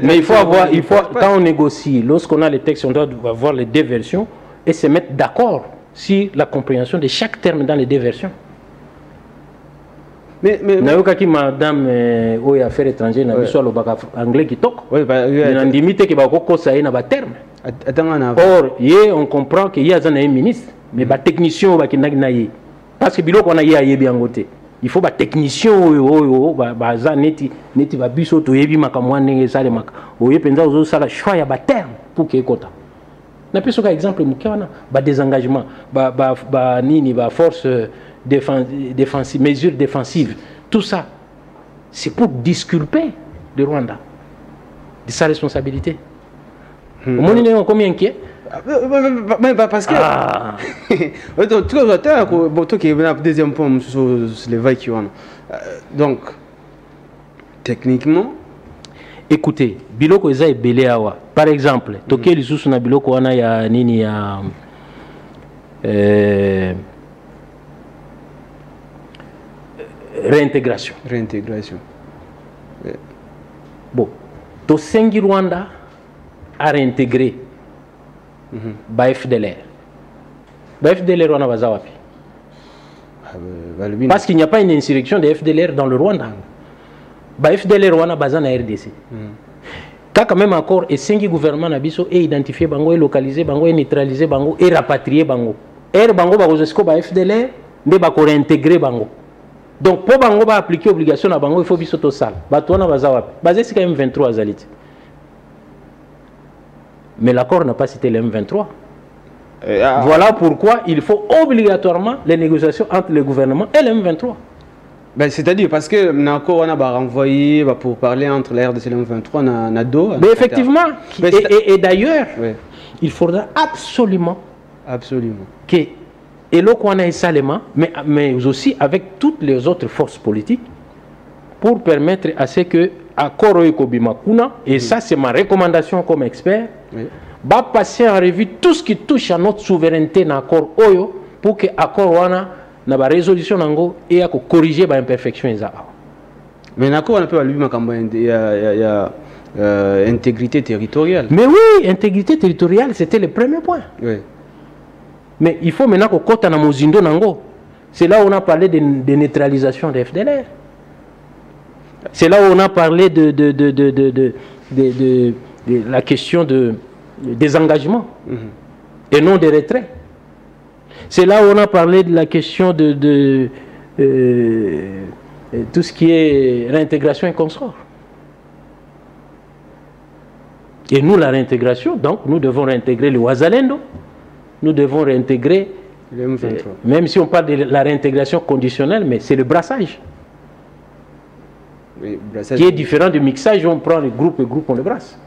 Mais il faut quand on négocie, lorsqu'on a les textes, on doit avoir les deux versions et se mettre d'accord sur la compréhension de chaque terme dans les deux versions. Mais madame aux affaires étrangères n'a soit le bac anglais qui toque. Oui, il a limité que bako ça na ba terme. Or, on comprend qu'il y a un ministre, mais ba technicien ba kinagnaye. Parce que biloko na yé bien côté. Il faut des techniciens neti ba biso to yebi makamwa ndenge sale maka oye penza ozo sala choix ya ba terme pour que kota na peso ka exemple mukana ba désengagement ba nini ba force défensive mesures défensives tout ça c'est pour disculper le Rwanda de sa responsabilité au monde n'est combien inquiet Parce que... Toi qui es le deuxième point sur les vagues qui ont... Donc, techniquement... Écoutez, biloko eza ebele awa. Par exemple, toke lisusu na biloko wana ya nini ya réintégration. Réintégration. Bon, tosengi Rwanda a réintégré ba FDLR. Ba FDLR wana baza wapi? Parce qu'il n'y a pas une insurrection de FDLR dans le Rwanda. Ba FDLR wana baza na RDC. Kaka même encore et cinq gouvernement na biso et identifier bango et localiser bango et neutraliser bango et rapatrier bango. Bango ba kozesko ba FDLR nde ba ko réintégrer bango. Donc pour bango ba appliquer obligation na bango il faut biso to sal. Bato wana baza wapi? Basé c'est quand même 23 azalite. Mais l'accord n'a pas cité le M23. Voilà pourquoi il faut obligatoirement les négociations entre le gouvernement et le M23. Ben, c'est-à-dire parce que l'accord on a renvoyé pour parler entre la RDC et le M23 na Doha. Mais effectivement, et d'ailleurs, il faudra absolument que et le Kwana Salema, mais aussi avec toutes les autres forces politiques, pour permettre à ce que accord Ekobimakuna, et ça c'est ma recommandation comme expert, va passer en revue tout ce qui touche à notre souveraineté dans l'accord Oyo, pour que l'accord Wana na ba résolution nango et à corriger ba imperfection eza. Mais l'accord on peut lui il y a intégrité territoriale. Mais oui, intégrité territoriale, c'était le premier point. Oui. Mais il faut maintenant qu'on compte dans Mozindo Nango. C'est là où on a parlé de neutralisation des FDLR. C'est là où on a parlé de la question des engagements et non des retraits. C'est là où on a parlé de la question de tout ce qui est réintégration et consort. Et nous, la réintégration, donc, nous devons réintégrer le Ouazalendo. Nous devons réintégrer, même si on parle de la réintégration conditionnelle, mais c'est le brassage. Oui, brassage qui est différent du mixage où on prend les groupes et groupes, on les brasse.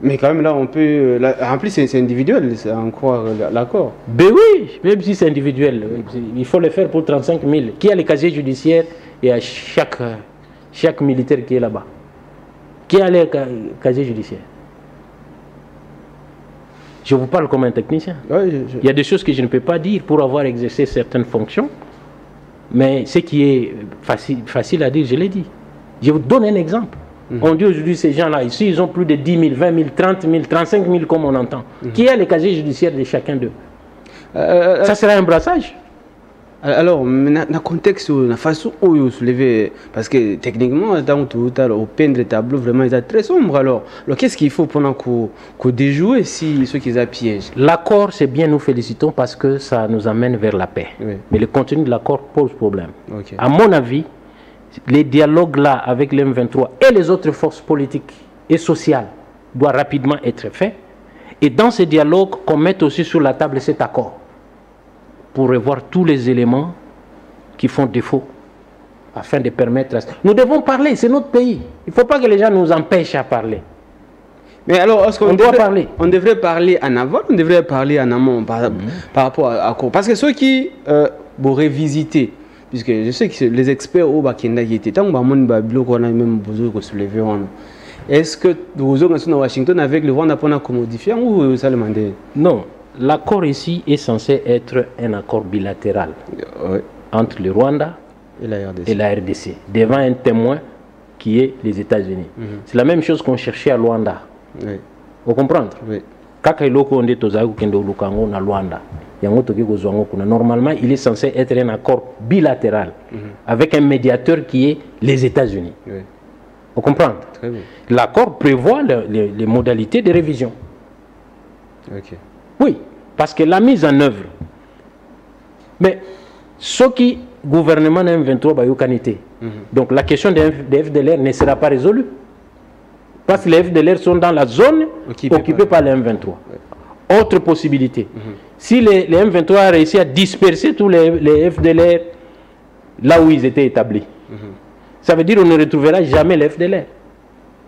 Mais quand même là, on peut... en plus, c'est individuel, c'est encore l'accord. Ben oui, même si c'est individuel. Il faut le faire pour 35 000. Qui a le casier judiciaire et à chaque militaire qui est là-bas? Qui a le casier judiciaire? Je vous parle comme un technicien. Il y a des choses que je ne peux pas dire pour avoir exercé certaines fonctions. Mais ce qui est facile à dire, je l'ai dit. Je vous donne un exemple. On dit aujourd'hui, ces gens-là, ici, ils ont plus de 10 000, 20 000, 30 000, 35 000, comme on entend. Qui est le casier judiciaire de chacun d'eux? Ça sera un brassage. Alors, dans le contexte, la façon où vous soulevez, parce que techniquement, dans tout au peindre le tableau, vraiment, il est très sombre. Alors qu'est-ce qu'il faut pendant qu'on déjoue si ceux qui ont piège? L'accord, c'est bien, nous félicitons parce que ça nous amène vers la paix. Oui. Mais le contenu de l'accord pose problème. Okay. À mon avis, les dialogues là avec le M23 et les autres forces politiques et sociales doivent rapidement être faits. Et dans ces dialogues, qu'on mette aussi sur la table cet accord pour revoir tous les éléments qui font défaut afin de permettre... Nous devons parler, c'est notre pays. Il ne faut pas que les gens nous empêchent à parler. Mais alors, est-ce qu'on doit parler? On devrait parler en avant, on devrait parler en amont par rapport à quoi? Parce que ceux qui vont revisiter, puisque je sais que les experts au Bakenda qui étaient, tant qu'on a même besoin de se lever, est-ce que vous êtes à Washington avec le Rwanda pour modifier ou ça le demande? Non. L'accord ici est censé être un accord bilatéral entre le Rwanda et la RDC, devant un témoin qui est les États-Unis. C'est la même chose qu'on cherchait à Luanda. Vous comprenez? Normalement, il est censé être un accord bilatéral avec un médiateur qui est les États-Unis. Vous comprenez? L'accord prévoit les modalités de révision. Oui, parce que la mise en œuvre. Mais ce qui gouvernement M23 va y donc la question des FDLR ne sera pas résolue. Parce que les FDLR sont dans la zone occupée par les M23. Autre possibilité. Si les M23 a réussi à disperser tous les FDLR là où ils étaient établis, ça veut dire qu'on ne retrouvera jamais les FDLR.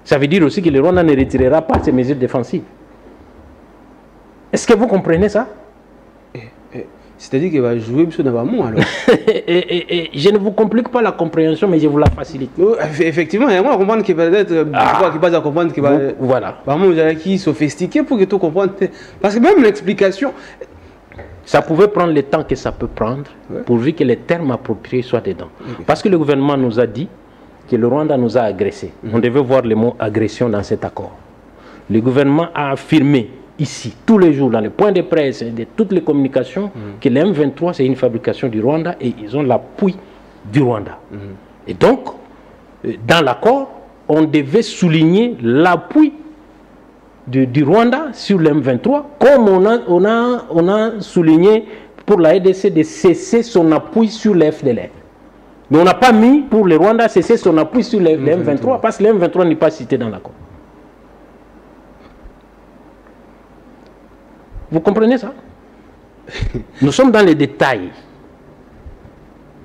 Ça veut dire aussi que le Rwanda ne retirera pas ses mesures défensives. Est-ce que vous comprenez ça? C'est-à-dire qu'il va jouer sur Navamon alors. Je ne vous complique pas la compréhension, mais je vous la facilite. Effectivement, il y a moi comprendre qu'il va être. Qui va comprendre qu'il va. Voilà. Vraiment, vous avez qui sophistiqué pour que tu comprennes. Parce que même l'explication. Ça pouvait prendre le temps que ça peut prendre, pourvu que les termes appropriés soient dedans. Parce que le gouvernement nous a dit que le Rwanda nous a agressés. On devait voir le mot agression dans cet accord. Le gouvernement a affirmé ici, tous les jours, dans les points de presse et de toutes les communications, que le M23, c'est une fabrication du Rwanda et ils ont l'appui du Rwanda. Et donc, dans l'accord, on devait souligner l'appui du Rwanda sur le M23, comme on a souligné pour la RDC de cesser son appui sur le FDLR. Mais on n'a pas mis pour le Rwanda cesser son appui sur le M23 parce que le M23 n'est pas cité dans l'accord. Vous comprenez ça? Nous sommes dans les détails.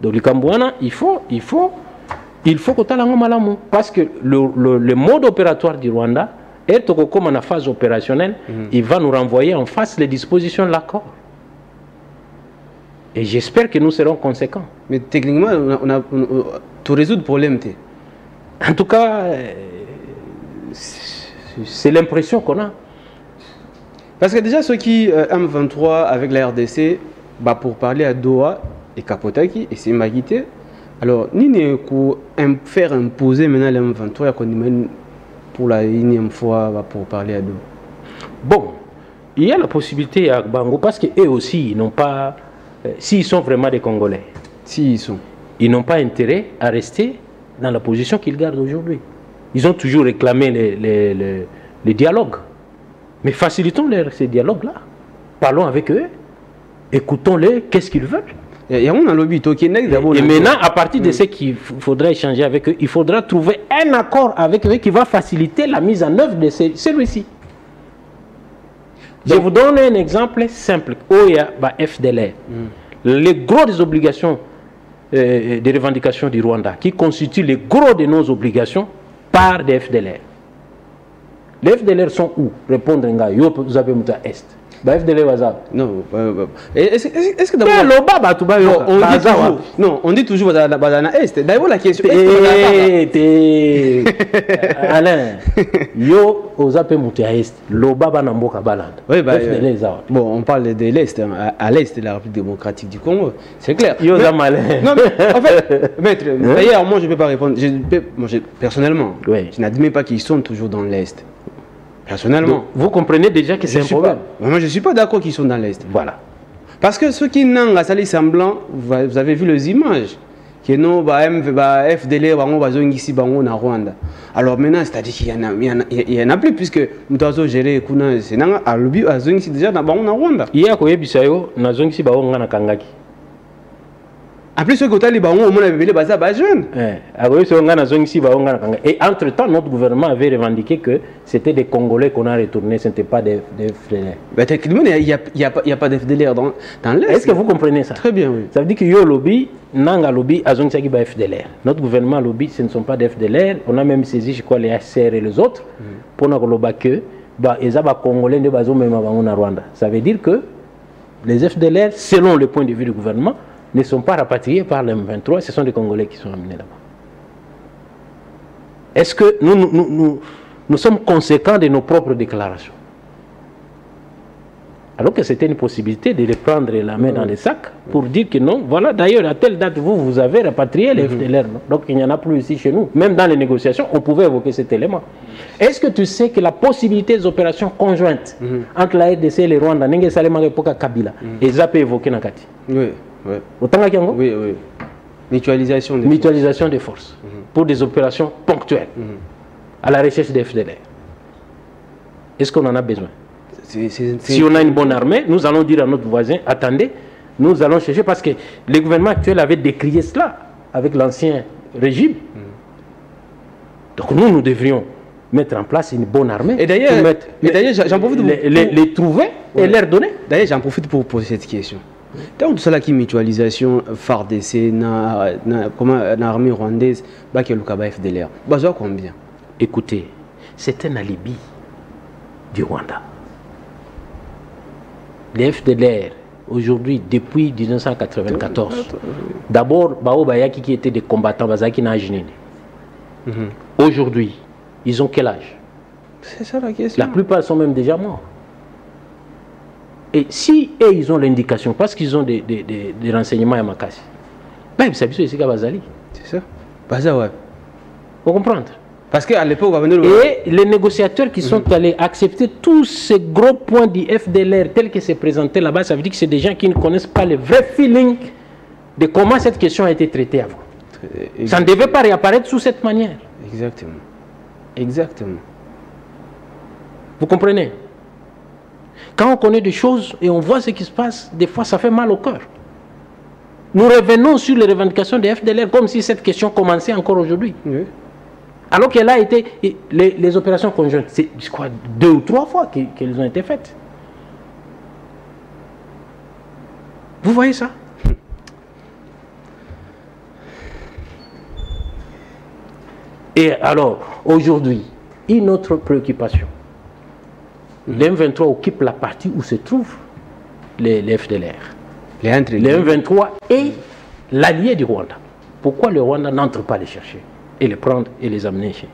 Donc, le Cambouana, il faut que tu aies parce que le mode opératoire du Rwanda est comme en phase opérationnelle, il va nous renvoyer en face les dispositions de l'accord. Et j'espère que nous serons conséquents. Mais techniquement, tu résous le problème. En tout cas, c'est l'impression qu'on a. Parce que déjà, ceux qui M23 avec la RDC, bah, pour parler à Doha et Kapotaki et Simbagité, alors, ni ne faire imposer maintenant le M23 pour la énième fois bah, pour parler à Doha. Bon, il y a la possibilité à Bango parce qu'eux aussi, ils n'ont pas. S'ils sont vraiment des Congolais, ils n'ont pas intérêt à rester dans la position qu'ils gardent aujourd'hui. Ils ont toujours réclamé les dialogues. Mais facilitons ces dialogues-là. Parlons avec eux. Écoutons-les. Qu'est-ce qu'ils veulent? Et maintenant, à partir de ce qu'il faudra échanger avec eux, il faudra trouver un accord avec eux qui va faciliter la mise en œuvre de celui-ci. Je vous donne un exemple simple. OIA, FDLR. Les grosses obligations des revendications du Rwanda, qui constituent les gros de nos obligations, par des FDLR. Les FDLR sont où? Répondre à vous avez mis à Est. Non. Est-ce que d'abord. On dit toujours à Est. D'ailleurs, la question. Alain, yo, vous avez mis à Est. L'Oba na mboka balade. Oui, bon, on parle de l'Est, à l'Est de la République démocratique du Congo. C'est clair. Yo, Zamalin. Non, mais en fait, maître, d'ailleurs, moi, je ne peux pas répondre. Personnellement, je n'admets pas qu'ils sont toujours dans l'Est. Personnellement. Donc, vous comprenez déjà que c'est un problème. Moi, je ne suis pas d'accord qu'ils sont dans l'Est. Voilà. Parce que ceux qui n'ont pas sali semblant, vous avez vu les images. Que nous, FDLR, ici, en Rwanda. Alors maintenant, c'est-à-dire qu'il y en a plus, puisque nous avons géré c'est à l'objet déjà dans Rwanda. Il y a quoi bisayo, na zongi si baonga na kangaki. En plus, ce côté les ballons, on a révélé basa bas jeune. Et entre-temps, notre gouvernement avait revendiqué que c'était des Congolais qu'on a retournés, ce n'était pas des FDLR. Mais techniquement, il n'y a pas de FDLR dans l'Est. Est-ce que vous comprenez ça? Très bien, oui. Ça veut dire que yo lobby, nanga lobby, azongi ba FDLR. Notre gouvernement lobby, ce ne sont pas des FDLR. On a même saisi, je crois, les HCR et les autres, pour nous dire que les Congolais ne sont pas Rwanda. Ça veut dire que les FDLR, selon le point de vue du gouvernement, ne sont pas rapatriés par le M23, ce sont des Congolais qui sont amenés là-bas. Est-ce que nous sommes conséquents de nos propres déclarations? Alors que c'était une possibilité de reprendre la main dans les sacs pour dire que non, voilà, d'ailleurs, à telle date, vous avez rapatrié les FDLR. Donc il n'y en a plus ici chez nous. Même dans les négociations, on pouvait évoquer cet élément. Est-ce que tu sais que la possibilité des opérations conjointes entre la RDC et le Rwanda, Kabila, et Zapé évoqué Nakati? Oui. Oui. Mutualisation des forces pour des opérations ponctuelles à la recherche des FDLR. Est-ce qu'on en a besoin? Si on a une bonne armée, nous allons dire à notre voisin, attendez, nous allons chercher, parce que le gouvernement actuel avait décrié cela avec l'ancien régime. Donc nous devrions mettre en place une bonne armée. Et d'ailleurs, j'en profite pour les trouver et leur donner. D'ailleurs, j'en profite pour poser cette question. Donc, tout ça qui mutualisation, FARDC, l'armée rwandaise, qui est le FDLR. Besoin combien? Écoutez, c'est un alibi du Rwanda. les FDLR, aujourd'hui, depuis 1994, d'abord, Bao Bayaki qui étaient des combattants, Bazaki Najinine. Aujourd'hui, ils ont quel âge? C'est ça la question. La plupart sont même déjà morts. Et si eux, ils ont l'indication, parce qu'ils ont des renseignements à Makassi, ben, vous savez, c'est Bazali. C'est ça. Baza, ouais. Vous comprenez? Parce qu'à l'époque, et les négociateurs qui sont allés accepter tous ces gros points du FDLR tels que c'est présenté là-bas, ça veut dire que c'est des gens qui ne connaissent pas le vrai feeling de comment cette question a été traitée avant. Ça ne devait pas réapparaître sous cette manière. Exactement. Exactement. Vous comprenez? Quand on connaît des choses et on voit ce qui se passe, des fois ça fait mal au cœur. Nous revenons sur les revendications des FDLR comme si cette question commençait encore aujourd'hui. Oui. Alors qu'elle a été, les opérations conjointes, c'est quoi, 2 ou 3 fois qu'elles ont été faites. Vous voyez ça? Et alors, aujourd'hui, une autre préoccupation. Les M23 occupent la partie où se trouvent les FDLR. Les M23 et l'allié du Rwanda. Pourquoi le Rwanda n'entre pas les chercher et les prendre et les amener chez nous?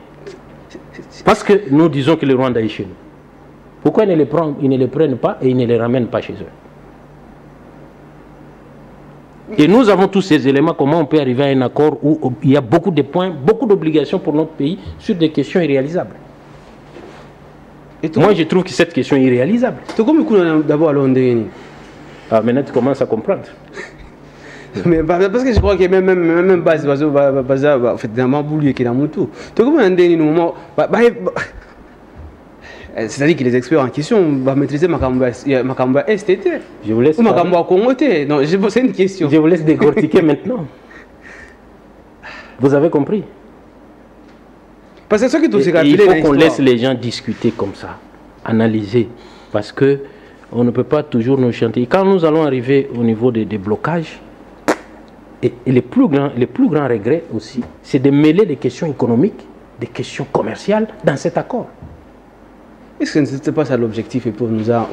Parce que nous disons que le Rwanda est chez nous. Pourquoi ils ne les prennent pas et ils ne les ramènent pas chez eux? Et nous avons tous ces éléments, comment on peut arriver à un accord où il y a beaucoup de points, beaucoup d'obligations pour notre pays sur des questions irréalisables. Moi, je trouve que cette question est irréalisable. D'abord, ah, maintenant, tu commences à comprendre. Mais parce que je crois que même base, en fait, dans ma boule qui est dans mon tout. C'est-à-dire que les experts en question vont maîtriser Makamba STT. Je vous laisse. Ou Makamba Congoté. Non, c'est une question. Je vous laisse décortiquer maintenant. Vous avez compris? Parce que il faut qu'on laisse les gens discuter comme ça, analyser, parce que on ne peut pas toujours nous chanter. Quand nous allons arriver au niveau des blocages, et les plus grands regrets aussi, c'est de mêler des questions économiques, des questions commerciales dans cet accord. Est-ce que ce n'était pas ça l'objectif et pour nous a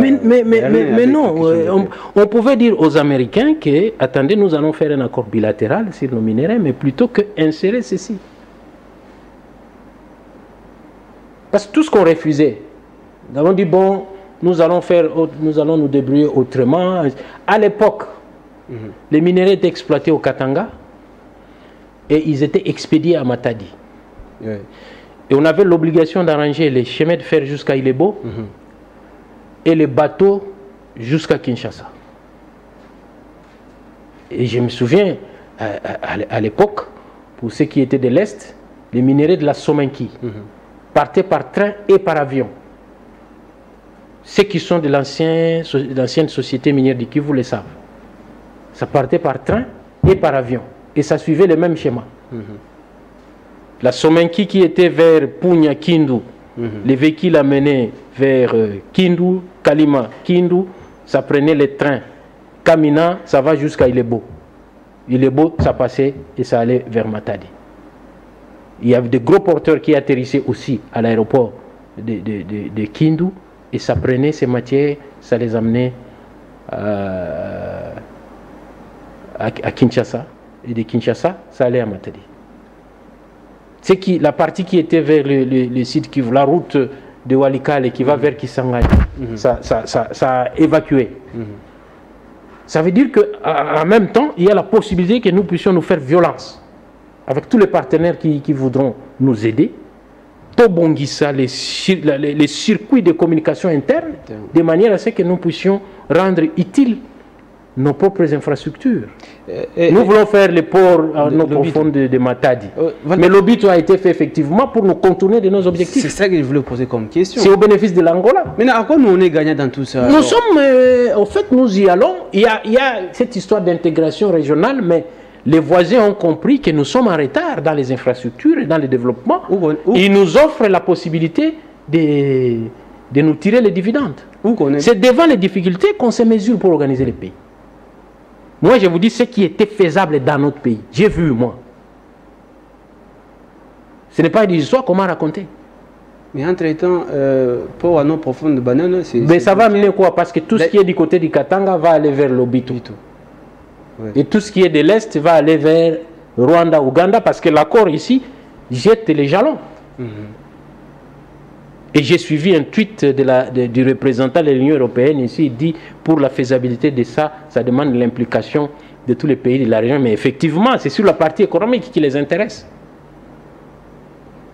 Mais non, on pouvait dire aux Américains que, attendez, nous allons faire un accord bilatéral sur nos minéraux, mais plutôt que insérer ceci. Parce que tout ce qu'on refusait, nous avons dit, bon, nous allons nous débrouiller autrement. À l'époque, les minéraux étaient exploités au Katanga et ils étaient expédiés à Matadi. Oui. Et on avait l'obligation d'arranger les chemins de fer jusqu'à Ilebo et les bateaux jusqu'à Kinshasa. Et je me souviens, à l'époque, pour ceux qui étaient de l'Est, les minéraux de la Somenki partaient par train et par avion. Ceux qui sont de l'ancienne société minière du Kivu le savent. Ça partait par train et par avion. Et ça suivait le même schéma. La Somenki qui était vers Punya, Kindu, les véhicules amenaient vers Kindu, Kalima, Kindu, ça prenait les trains. Kamina, ça va jusqu'à Ilebo. Ilebo, ça passait et ça allait vers Matadi. Il y avait des gros porteurs qui atterrissaient aussi à l'aéroport de Kindu et ça prenait ces matières, ça les amenait à Kinshasa. Et de Kinshasa, ça allait à Matadi. La partie qui était vers le site Kivu, la route de Walikale qui va vers Kisangani, ça a évacué. Ça veut dire qu'en même temps, il y a la possibilité que nous puissions nous faire violence avec tous les partenaires qui voudront nous aider. Tobongissa, les circuits de communication interne, de manière à ce que nous puissions rendre utiles nos propres infrastructures. Nous voulons faire les ports à nos profondes de Matadi. Mais l'obit a été fait effectivement pour nous contourner de nos objectifs. C'est ça que je voulais poser comme question. C'est au bénéfice de l'Angola. Mais à quoi nous on est gagnant dans tout ça? Nous sommes, en fait, nous y allons. Il y a cette histoire d'intégration régionale, mais les voisins ont compris que nous sommes en retard dans les infrastructures et dans le développement. Ils nous offrent la possibilité de nous tirer les dividendes. C'est devant les difficultés qu'on se mesure pour organiser le pays. Moi, je vous dis ce qui était faisable dans notre pays. J'ai vu, moi. Ce n'est pas une histoire qu'on m'a raconté. Mais entre-temps, pour un eau profonde de banane, c'est... Mais ça va amener quoi? Parce que tout ce qui est du côté du Katanga va aller vers l'Obito. Ouais. Et tout ce qui est de l'Est va aller vers Rwanda, Ouganda, parce que l'accord ici jette les jalons. Et j'ai suivi un tweet du représentant de l'Union européenne ici, il dit pour la faisabilité de ça, ça demande l'implication de tous les pays de la région. Mais effectivement, c'est sur la partie économique qui les intéresse.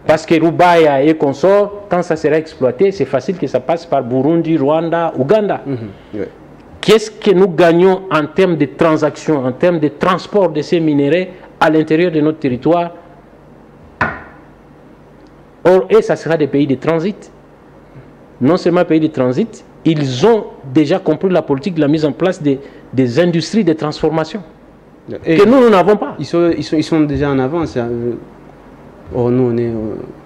Parce que Rubaya et consorts, quand ça sera exploité, c'est facile que ça passe par Burundi, Rwanda, Ouganda. Ouais. Qu'est-ce que nous gagnons en termes de transactions, en termes de transport de ces minéraux à l'intérieur de notre territoire? Or, et ça sera des pays de transit. Non seulement pays de transit, ils ont déjà compris la politique de la mise en place des industries de transformation. Et que nous n'avons pas. Ils sont déjà en avance. Oh, nous,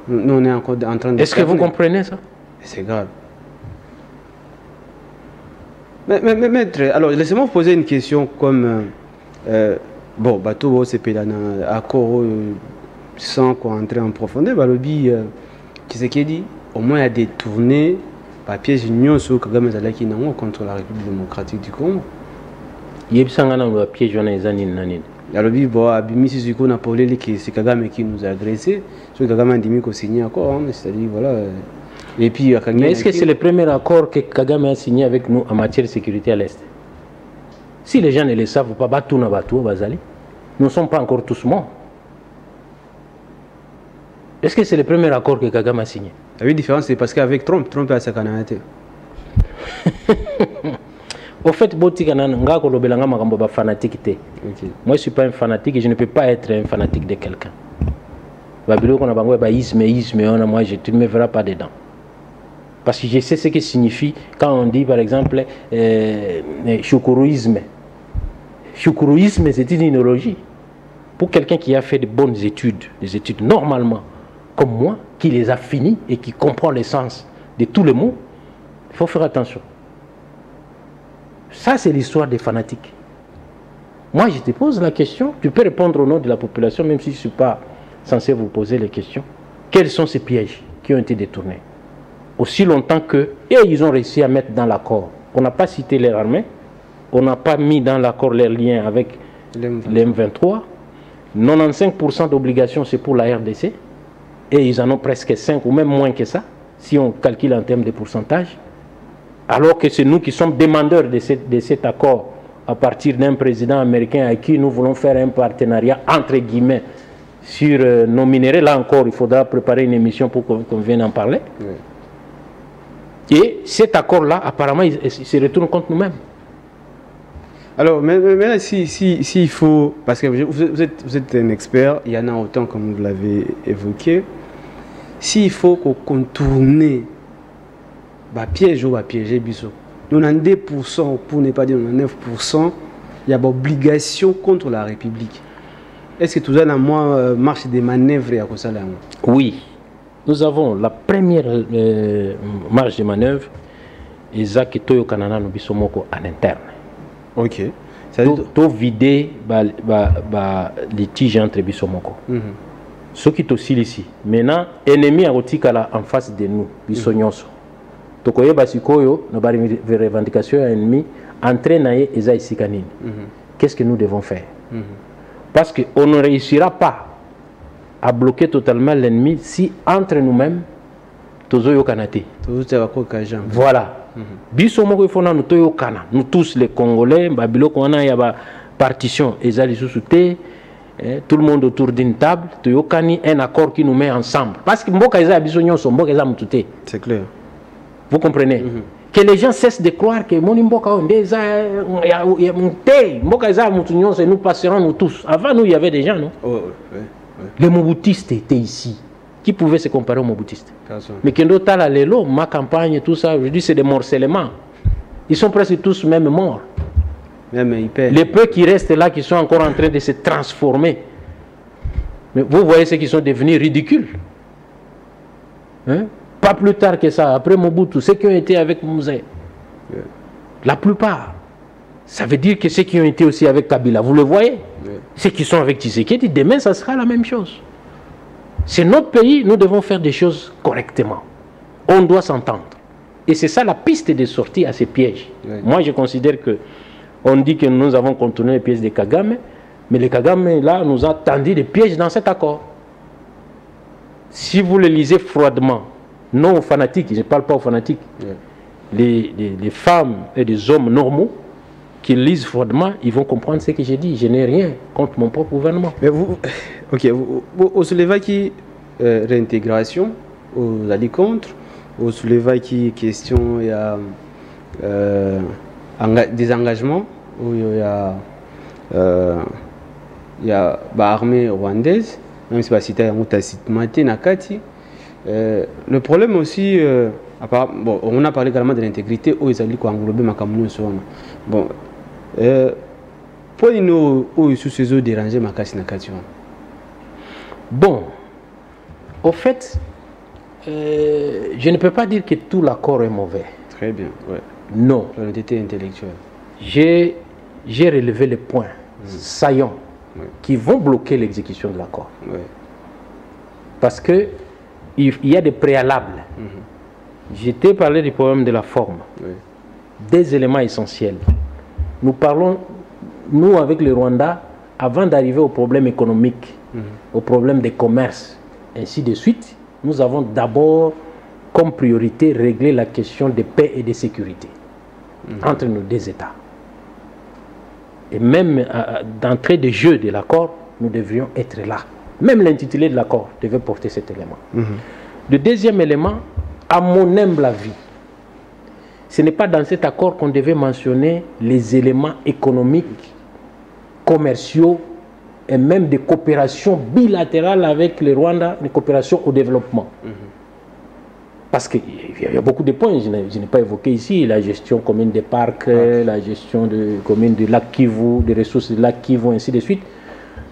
on est encore en train de... Est-ce que vous comprenez ça? C'est grave. Mais maître, alors laissez-moi vous poser une question comme... bon, bateau, c'est un accord sans qu'on entre en profondeur. Balobi, qui c'est qui dit? Au moins, il y a des tournées, papier, union sur Kagame Zalaki contre la République démocratique du Congo. Il y a un piège dans les années. Balobi, bon, Abimisi Zuko n'a pas parlé que c'est Kagame qui nous a agressés. C'est Kagame a dit qu'on signe encore, c'est-à-dire, voilà. Et puis, mais est-ce que c'est le premier accord que Kagame a signé avec nous en matière de sécurité à l'Est? Si les gens ne le savent pas, nous ne sommes pas encore tous morts. Est-ce que c'est le premier accord que Kagame a signé? La différence, c'est parce qu'avec Trump a sa canalité. Au fait, moi je ne suis pas un fanatique et je ne peux pas être un fanatique de quelqu'un. Moi, je ne me verrai pas dedans. Parce que je sais ce que signifie quand on dit, par exemple, choukourouisme. Choukourouisme, c'est une idéologie. Pour quelqu'un qui a fait de bonnes études, des études normalement, comme moi, qui les a finies et qui comprend l'essence de tous les mots, il faut faire attention. Ça, c'est l'histoire des fanatiques. Moi, je te pose la question, tu peux répondre au nom de la population, même si je ne suis pas censé vous poser les questions. Quels sont ces pièges qui ont été détournés? Aussi longtemps que, et ils ont réussi à mettre dans l'accord. On n'a pas cité leur armée, on n'a pas mis dans l'accord leurs liens avec les M23. 95% d'obligations, c'est pour la RDC. Et ils en ont presque 5 ou même moins que ça, si on calcule en termes de pourcentage. Alors que c'est nous qui sommes demandeurs de cet accord à partir d'un président américain avec qui nous voulons faire un partenariat, entre guillemets, sur nos minéraux. Là encore, il faudra préparer une émission pour qu'on vienne en parler. Oui. Et cet accord-là, apparemment, il se retourne contre nous-mêmes. Alors, mais s'il faut, parce que vous êtes un expert, il y en a autant comme vous l'avez évoqué, s'il faut qu'on contourne, piège ou piéger Bissot, 92%, pour ne pas dire 99%, il y a une obligation contre la République. Est-ce que tout ça, dans moi, marche des manœuvres à cause de ça? Oui, nous avons la première marge de manœuvre, Isaac et Toyo Kanana nous Bissomoko en interne. Ok. Tout vider les tiges entre Bissomoko. Ce qui est aussi ici. Maintenant, ennemi à Otikala en face de nous, Bissonyonso. Tokoye Basikoyo, nos revendications ennemies, entraîner Eza ici Kanine. Qu'est-ce que nous devons faire? Parce qu'on ne réussira pas à bloquer totalement l'ennemi si entre nous-mêmes, Tozoyo Kanate. Voilà. Bissomoko il faut nous tous les Congolais, Babilo Kona y a partition Ezali sous-souté, tout le monde autour d'une table, Toyokani un accord qui nous met ensemble. Parce que Mboka Eza Bissonyon sont Mboka Eza Moutouté. C'est clair. Vous comprenez? Que les gens cessent de croire que mon Mboka Ondeza Mboka Eza Moutounyon, nous passerons nous tous. Avant nous il y avait des gens, non? Les Mobutistes étaient ici. Qui pouvait se comparer aux Mobutistes? Mais Kendo Tala Lelo, ma campagne, tout ça, je dis c'est des morcellement. Ils sont presque tous même morts. Les peu qui restent là, qui sont encore en train de se transformer. Mais vous voyez ceux qui sont devenus ridicules. Hein? Pas plus tard que ça, après Mobutu, ceux qui ont été avec Mouzé, la plupart, ça veut dire que ceux qui ont été aussi avec Kabila, vous le voyez, ceux qui sont avec Tshisekedi, demain ça sera la même chose. C'est notre pays, nous devons faire des choses correctement. on doit s'entendre. Et c'est ça la piste de sortie à ces pièges. Oui. Moi, je considère que on dit que nous avons contourné les pièges de Kagame, mais le Kagame, là, nous a tendu des pièges dans cet accord. Si vous le lisez froidement, non aux fanatiques, je ne parle pas aux fanatiques, les femmes et les hommes normaux qui lisent froidement, ils vont comprendre ce que j'ai dit. Je n'ai rien contre mon propre gouvernement. Mais vous, ok, vous soulevez qui réintégration, vous allez contre, vous soulevez qui question, il y a des engagements, où il y a l'armée rwandaise, même si c'est Nakati. Le problème aussi, bon, on a parlé également de l'intégrité, où ils allaient englober Makamoun. Bon, pour nous, où sous ces eaux déranger Makasi Nakati. Bon, au fait, je ne peux pas dire que tout l'accord est mauvais. Très bien, ouais. Non. L'honnêteté intellectuelle. J'ai relevé les points saillants qui vont bloquer l'exécution de l'accord. Parce que il y a des préalables. Je t'ai parlé du problème de la forme. Des éléments essentiels. Nous parlons, nous avec le Rwanda, avant d'arriver au problème économique, au problème des commerces, ainsi de suite, nous avons d'abord comme priorité régler la question de paix et de sécurité entre nos deux États. Et même d'entrée de jeu de l'accord, nous devrions être là. Même l'intitulé de l'accord devait porter cet élément. Le deuxième élément, à mon humble avis, ce n'est pas dans cet accord qu'on devait mentionner les éléments économiques, commerciaux et même des coopérations bilatérales avec le Rwanda, des coopérations au développement. Parce qu'il y a beaucoup de points, je n'ai pas évoqué ici, la gestion commune des parcs, la gestion commune du lac Kivu, des ressources du lac Kivu, ainsi de suite.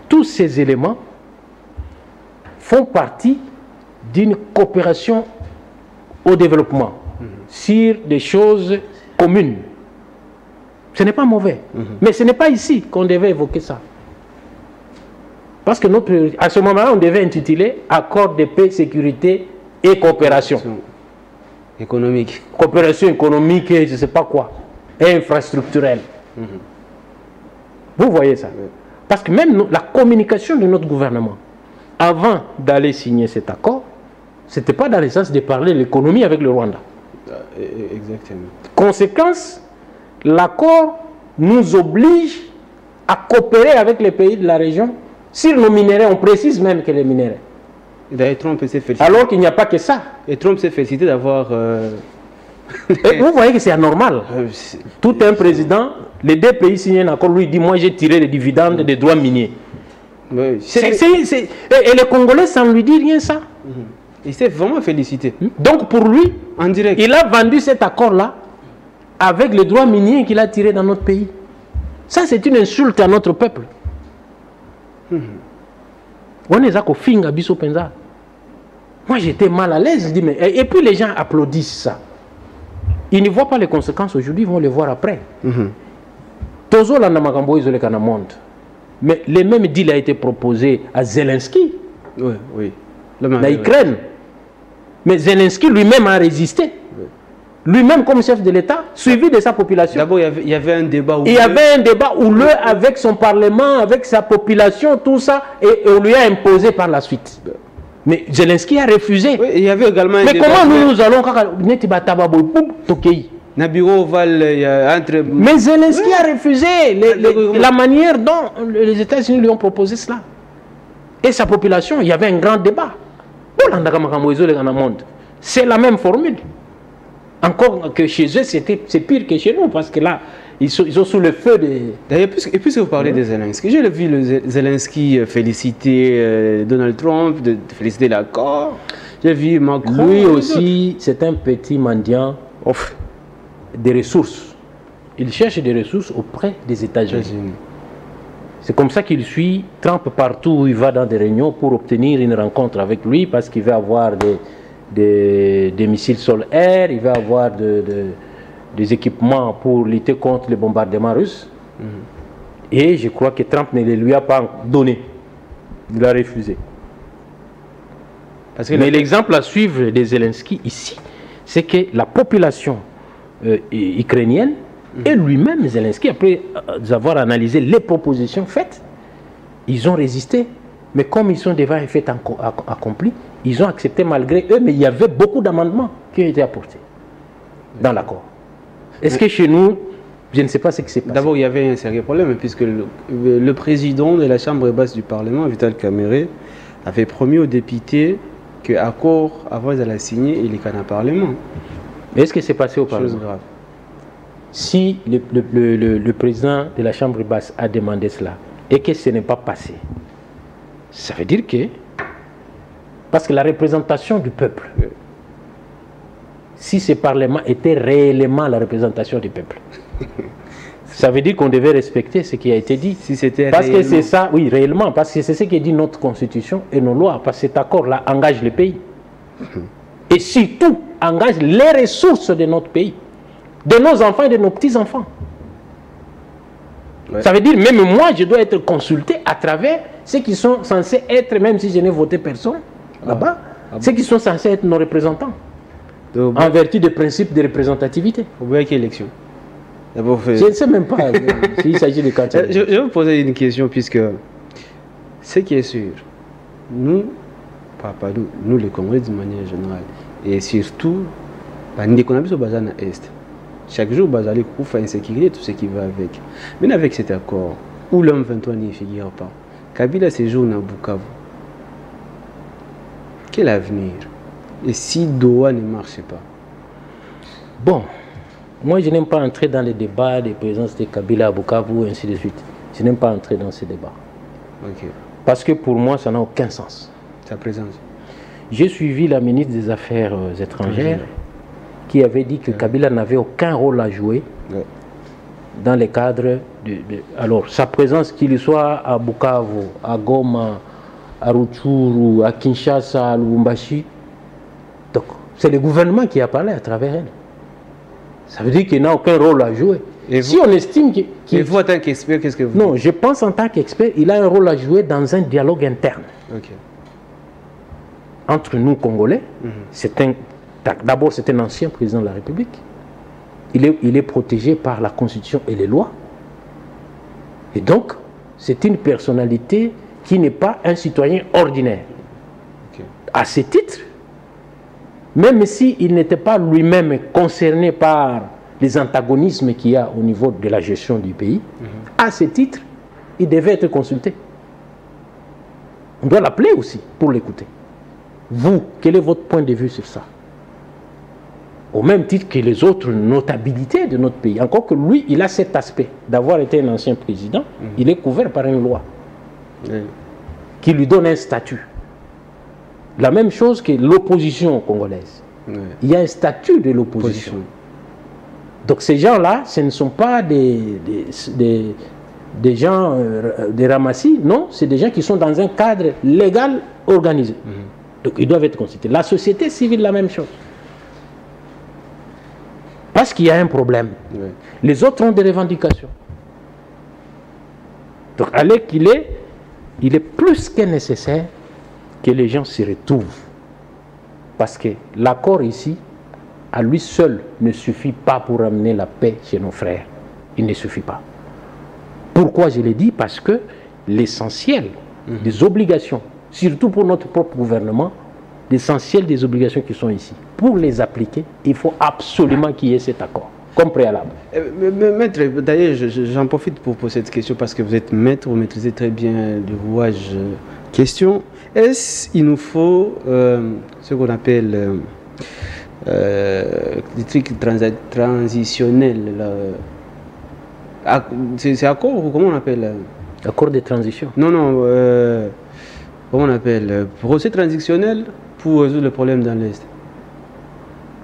Tous ces éléments font partie d'une coopération au développement sur des choses communes. Ce n'est pas mauvais, mais ce n'est pas ici qu'on devait évoquer ça. Parce que à ce moment-là, on devait intituler Accord de paix, sécurité et coopération. Économique. Coopération économique et je ne sais pas quoi. Et infrastructurelle. Vous voyez ça. Parce que même la communication de notre gouvernement, avant d'aller signer cet accord, ce n'était pas dans le sens de parler de l'économie avec le Rwanda. Exactement. Conséquence, l'accord nous oblige à coopérer avec les pays de la région sur nos minéraux. On précise même que les minéraux. Trump s'est félicité. Alors qu'il n'y a pas que ça. Et Trump s'est félicité d'avoir... Et vous voyez que c'est anormal. Tout un président, les deux pays signent un accord, lui dit, moi j'ai tiré les dividendes des droits miniers. Et les Congolais, ça ne lui dit rien ça. Il s'est vraiment félicité. Donc pour lui, en direct, il a vendu cet accord-là avec les droits miniers qu'il a tirés dans notre pays. Ça, c'est une insulte à notre peuple. On est à Kofinga, Biso Penza. Moi, j'étais mal à l'aise. Et puis les gens applaudissent ça. Ils ne voient pas les conséquences aujourd'hui, ils vont les voir après. Tozo la namagambo isolé kana monde. Mais le même deal a été proposé à Zelensky. Oui. L'Ukraine. Mais Zelensky lui-même a résisté. Lui-même comme chef de l'État, suivi de sa population. D'abord, il y avait un débat houleux. Il y avait un débat houleux avec son parlement, avec sa population, tout ça, et on lui a imposé par la suite. Mais Zelensky a refusé. Oui, il y avait également un mais débat. Comment nous allons Mais Zelensky a refusé la manière dont les États-Unis lui ont proposé cela. Et sa population, il y avait un grand débat. C'est la même formule. Encore que chez eux, c'est pire que chez nous, parce que là, ils sont sous le feu de... D'ailleurs, puisque vous parlez de Zelensky, j'ai vu Zelensky féliciter Donald Trump, féliciter l'accord. J'ai vu Macron. Lui aussi, c'est un petit mendiant des ressources. Il cherche des ressources auprès des États-Unis. C'est comme ça qu'il suit Trump partout où il va dans des réunions pour obtenir une rencontre avec lui, parce qu'il veut avoir des missiles sol-air, il va avoir des équipements pour lutter contre les bombardements russes. Et je crois que Trump ne les lui a pas donné. Il a refusé. Mais l'exemple à suivre de Zelensky ici, c'est que la population ukrainienne et lui-même, Zelensky, après avoir analysé les propositions faites, ils ont résisté. Mais comme ils sont devant un fait accompli, ils ont accepté malgré eux, mais il y avait beaucoup d'amendements qui ont été apportés dans l'accord. Est-ce que chez nous, je ne sais pas ce qui s'est passé. D'abord, il y avait un sérieux problème, puisque le président de la Chambre basse du Parlement, Vital Kamerhe, avait promis aux députés que l'accord, avant ils allaient signer, il est qu'un Parlement. Mais est-ce que c'est passé au Parlement? Chose grave. Si le président de la Chambre basse a demandé cela et que ce n'est pas passé, ça veut dire que, parce que la représentation du peuple, si ce Parlement était réellement la représentation du peuple, ça veut dire qu'on devait respecter ce qui a été dit. Si c'était parce réellement. que c'est ça, oui, réellement, parce que c'est ce que dit notre Constitution et nos lois, parce que cet accord-là engage le pays. Et surtout, engage les ressources de notre pays, de nos enfants et de nos petits-enfants. Ouais. Ça veut dire, même moi, je dois être consulté à travers ceux qui sont censés être, même si je n'ai voté personne, là-bas, ceux qui sont censés être nos représentants, en vertu des principes de représentativité. Vous voyez quelle élection? Je ne sais même pas s'il s'agit de quand. Je vais vous poser une question, puisque ce qui est sûr, nous, pas nous les Congolais d'une manière générale, et surtout, nous connaissons au Bazar Est. Chaque jour, Bazar fait insécurité, tout ce qui va avec. Mais avec cet accord, où l'homme 23 n'y figure pas, Kabila séjourne à Bukavu. Quel avenir? Et si Doha ne marche pas? Bon, moi je n'aime pas entrer dans les débats des présences de Kabila à Bukavu, ainsi de suite. Je n'aime pas entrer dans ces débats. Okay. Parce que pour moi, ça n'a aucun sens. Sa présence. J'ai suivi la ministre des Affaires étrangères qui avait dit que Kabila n'avait aucun rôle à jouer dans le cadre alors, sa présence, qu'il soit à Bukavu, à Goma, à Rutshuru, à Kinshasa, à Lubumbashi, donc c'est le gouvernement qui a parlé à travers elle. Ça veut dire qu'il n'a aucun rôle à jouer. Et si on estime qu'il... Et vous, en tant qu'expert, qu'est-ce que vous... Non, je pense en tant qu'expert, il a un rôle à jouer dans un dialogue interne. Entre nous, Congolais, d'abord, c'est un ancien président de la République. Il est protégé par la Constitution et les lois. Et donc, c'est une personnalité qui n'est pas un citoyen ordinaire. À ce titre, même s'il n'était pas lui-même concerné par les antagonismes qu'il y a au niveau de la gestion du pays, à ce titre, il devait être consulté. On doit l'appeler aussi pour l'écouter. Vous, quel est votre point de vue sur ça? Au même titre que les autres notabilités de notre pays. Encore que lui, il a cet aspect d'avoir été un ancien président, il est couvert par une loi qui lui donne un statut. La même chose que l'opposition congolaise. Il y a un statut de l'opposition. Donc ces gens-là, ce ne sont pas des gens des ramassis, non, c'est des gens qui sont dans un cadre légal organisé. Donc ils doivent être consultés. La société civile, la même chose. Parce qu'il y a un problème. Les autres ont des revendications. Donc, allez qu'il est, il est plus que nécessaire que les gens s'y retrouvent. Parce que l'accord ici, à lui seul, ne suffit pas pour amener la paix chez nos frères. Il ne suffit pas. Pourquoi je l'ai dit? Parce que l'essentiel des obligations, surtout pour notre propre gouvernement, l'essentiel des obligations qui sont ici, pour les appliquer, il faut absolument qu'il y ait cet accord, comme préalable. Maître, d'ailleurs, j'en profite pour poser cette question parce que vous êtes maître, vous maîtrisez très bien le rouage. Question, est-ce qu'il nous faut ce qu'on appelle des trucs transitionnels? C'est accord ou comment on appelle? Accord de transition? Non, comment on appelle? Procès transitionnel pour résoudre le problème dans l'Est.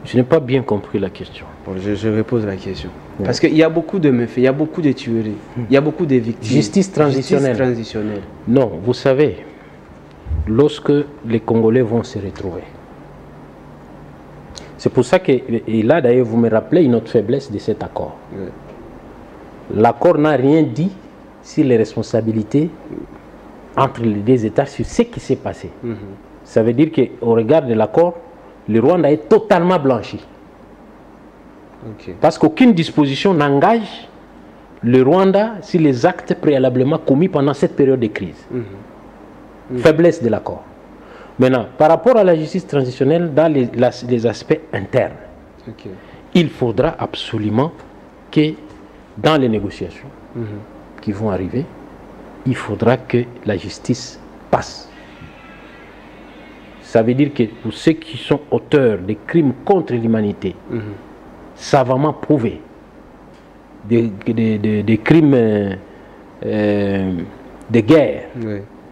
Je n'ai pas bien compris la question. Bon, je repose la question. Parce qu'il y a beaucoup de méfaits, il y a beaucoup de tueries, il y a beaucoup de victimes. Justice transitionnelle. Justice transitionnelle. Non, vous savez, lorsque les Congolais vont se retrouver, c'est pour ça que, et là d'ailleurs vous me rappelez une autre faiblesse de cet accord. L'accord n'a rien dit sur les responsabilités entre les deux États, sur ce qui s'est passé. Ça veut dire qu'au regard de l'accord, le Rwanda est totalement blanchi. Ok. Parce qu'aucune disposition n'engage le Rwanda sur les actes préalablement commis pendant cette période de crise. Faiblesse de l'accord. Maintenant, par rapport à la justice transitionnelle, dans les aspects internes, il faudra absolument que dans les négociations qui vont arriver, il faudra que la justice passe. Ça veut dire que pour ceux qui sont auteurs de crimes contre l'humanité, savamment prouvés, des crimes de guerre,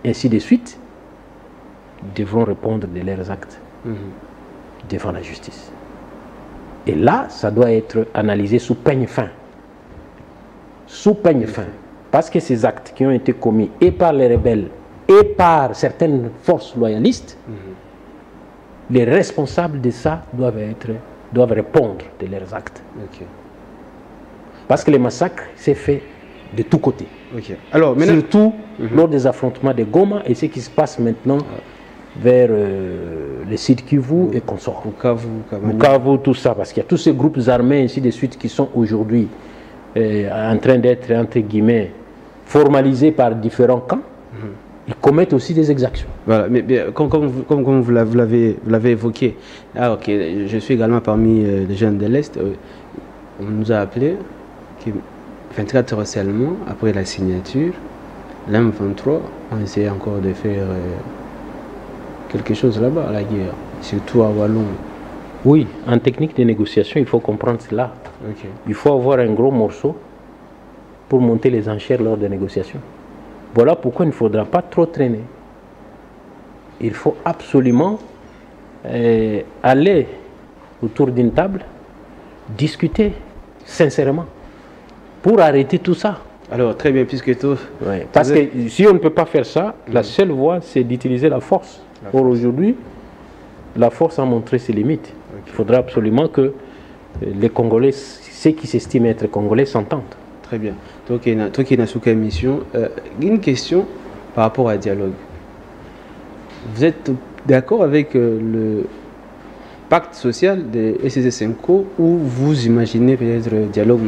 ainsi de suite, devront répondre de leurs actes devant la justice. Et là, ça doit être analysé sous peigne fin. Sous peigne fin. Parce que ces actes qui ont été commis et par les rebelles et par certaines forces loyalistes, les responsables de ça doivent répondre de leurs actes. Parce que le massacre s'est fait de tous côtés. Alors, maintenant... Surtout lors des affrontements de Goma et ce qui se passe maintenant vers le site Kivu et consorts. Bukavu, tout ça. Parce qu'il y a tous ces groupes armés ainsi de suite qui sont aujourd'hui en train d'être, entre guillemets, formalisés par différents camps. Ils commettent aussi des exactions. Voilà, mais comme vous l'avez évoqué, je suis également parmi les jeunes de l'Est. On nous a appelé 24 heures seulement après la signature, l'M23 a essayé encore de faire quelque chose là-bas à la guerre, surtout à Wallon. Oui, en technique de négociation, il faut comprendre cela. Il faut avoir un gros morceau pour monter les enchères lors des négociations. Voilà pourquoi il ne faudra pas trop traîner. Il faut absolument aller autour d'une table, discuter sincèrement pour arrêter tout ça. Alors, très bien, puisque tout... Parce que si on ne peut pas faire ça, la seule voie, c'est d'utiliser la force. Or, aujourd'hui, la force a montré ses limites. Il faudra absolument que les Congolais, ceux qui s'estiment être Congolais, s'entendent. Très bien. Toi qui es sous quelle mission, une question par rapport au dialogue. Vous êtes d'accord avec le pacte social de SSS5 ou vous imaginez peut-être le dialogue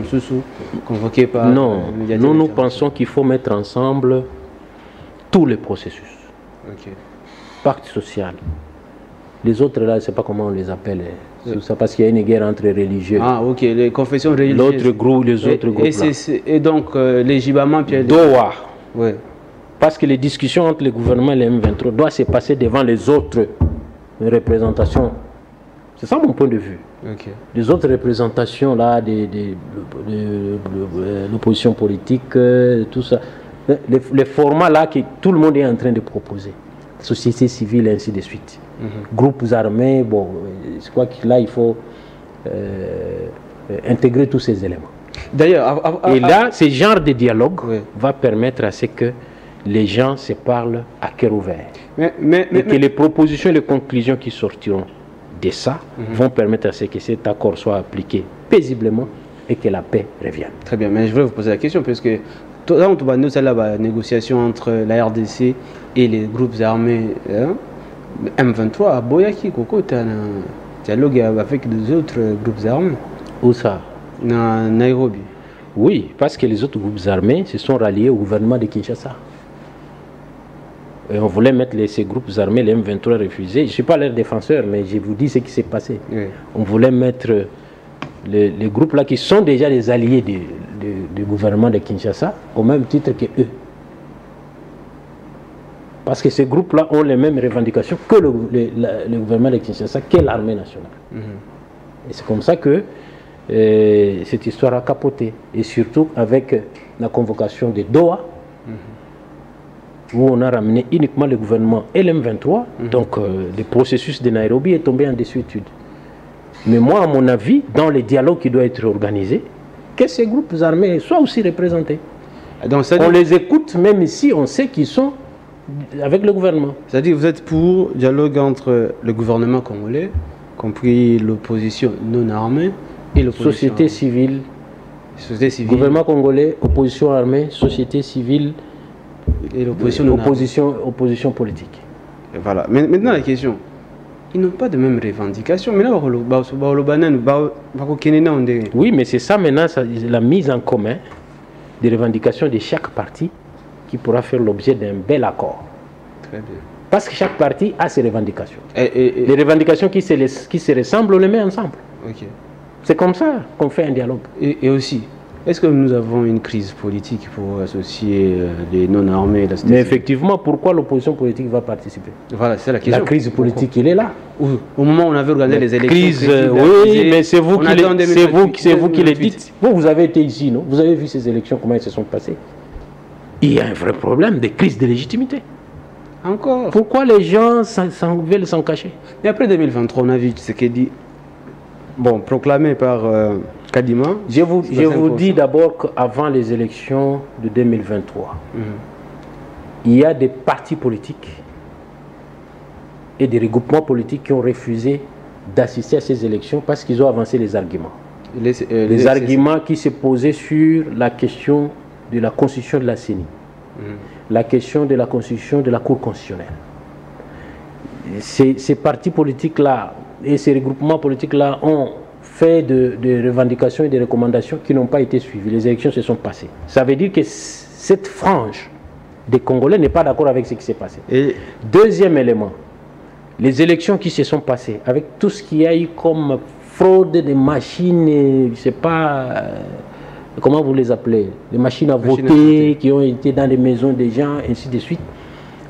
convoqué par... Non, nous pensons qu'il faut mettre ensemble tous les processus. Pacte social. Les autres là, je ne sais pas comment on les appelle. C'est parce qu'il y a une guerre entre religieux. Ah ok, les confessions religieuses. L'autre groupe, les autres groupes là. Et donc les gibaments... Doha. Oui. Parce que les discussions entre le gouvernement et les M23 doivent se passer devant les autres représentations. C'est ça mon point de vue. Les autres représentations là, de l'opposition politique, tout ça. Les formats là que tout le monde est en train de proposer. Société civile, ainsi de suite. Groupes armés, bon, je crois que là il faut intégrer tous ces éléments. D'ailleurs, et là, ce genre de dialogue va permettre à ce que les gens se parlent à cœur ouvert. Et que les propositions et les conclusions qui sortiront de ça vont permettre à ce que cet accord soit appliqué paisiblement et que la paix revienne. Très bien, mais je voulais vous poser la question parce que là, on va nous la négociation entre la RDC et les groupes armés. M23 à Boyaki, Koko, tu as un dialogue avec les autres groupes armés. Où ça? Dans Nairobi. Oui, parce que les autres groupes armés se sont ralliés au gouvernement de Kinshasa. Et on voulait mettre ces groupes armés, les M23 refusés. Je ne suis pas leur défenseur, mais je vous dis ce qui s'est passé. On voulait mettre les groupes là qui sont déjà des alliés du gouvernement de Kinshasa au même titre que eux. Parce que ces groupes-là ont les mêmes revendications que le gouvernement de Kinshasa, que l'armée nationale. Et c'est comme ça que cette histoire a capoté. Et surtout avec la convocation de Doha, où on a ramené uniquement le gouvernement et l'M23. Donc le processus de Nairobi est tombé en désuétude. Mais moi, à mon avis, dans les dialogues qui doivent être organisés, que ces groupes armés soient aussi représentés. Donc, on les écoute, même si on sait qu'ils sont avec le gouvernement. C'est-à-dire que vous êtes pour le dialogue entre le gouvernement congolais, compris l'opposition non armée, et l'opposition société civile, gouvernement congolais, opposition armée, société civile et l'opposition opposition politique. Et voilà. Mais maintenant la question, ils n'ont pas de même revendication. Mais là, oui, mais c'est ça maintenant, la mise en commun des revendications de chaque parti qui pourra faire l'objet d'un bel accord. Très bien. Parce que chaque parti a ses revendications. Les revendications qui se ressemblent, on les met ensemble. Okay. C'est comme ça qu'on fait un dialogue. Et aussi, est-ce que nous avons une crise politique pour associer les non-armés? Mais effectivement, pourquoi l'opposition politique va participer? Voilà, c'est la question. La crise politique, elle est là. Au moment où on avait regardé les élections... Crise, oui, mais c'est vous qui le dites. Vous avez été ici, non? Vous avez vu ces élections, comment elles se sont passées. Il y a un vrai problème de crise de légitimité. Encore. Pourquoi les gens veulent s'en cacher? Et après 2023, on a vu ce qui est dit, bon, proclamé par Kadima. Je vous dis d'abord qu'avant les élections de 2023, il y a des partis politiques et des regroupements politiques qui ont refusé d'assister à ces élections parce qu'ils ont avancé les arguments. Les arguments qui se posaient sur la question de la constitution de la CENI. La question de la constitution de la Cour constitutionnelle. Ces partis politiques-là et ces regroupements politiques-là ont fait de revendications et de recommandations qui n'ont pas été suivies. Les élections se sont passées. Ça veut dire que cette frange des Congolais n'est pas d'accord avec ce qui s'est passé. Et deuxième élément, les élections qui se sont passées, avec tout ce qu'il y a eu comme fraude des machines, je ne sais pas... comment vous les appelez, les machines à voter qui ont été dans les maisons des gens, ainsi de suite.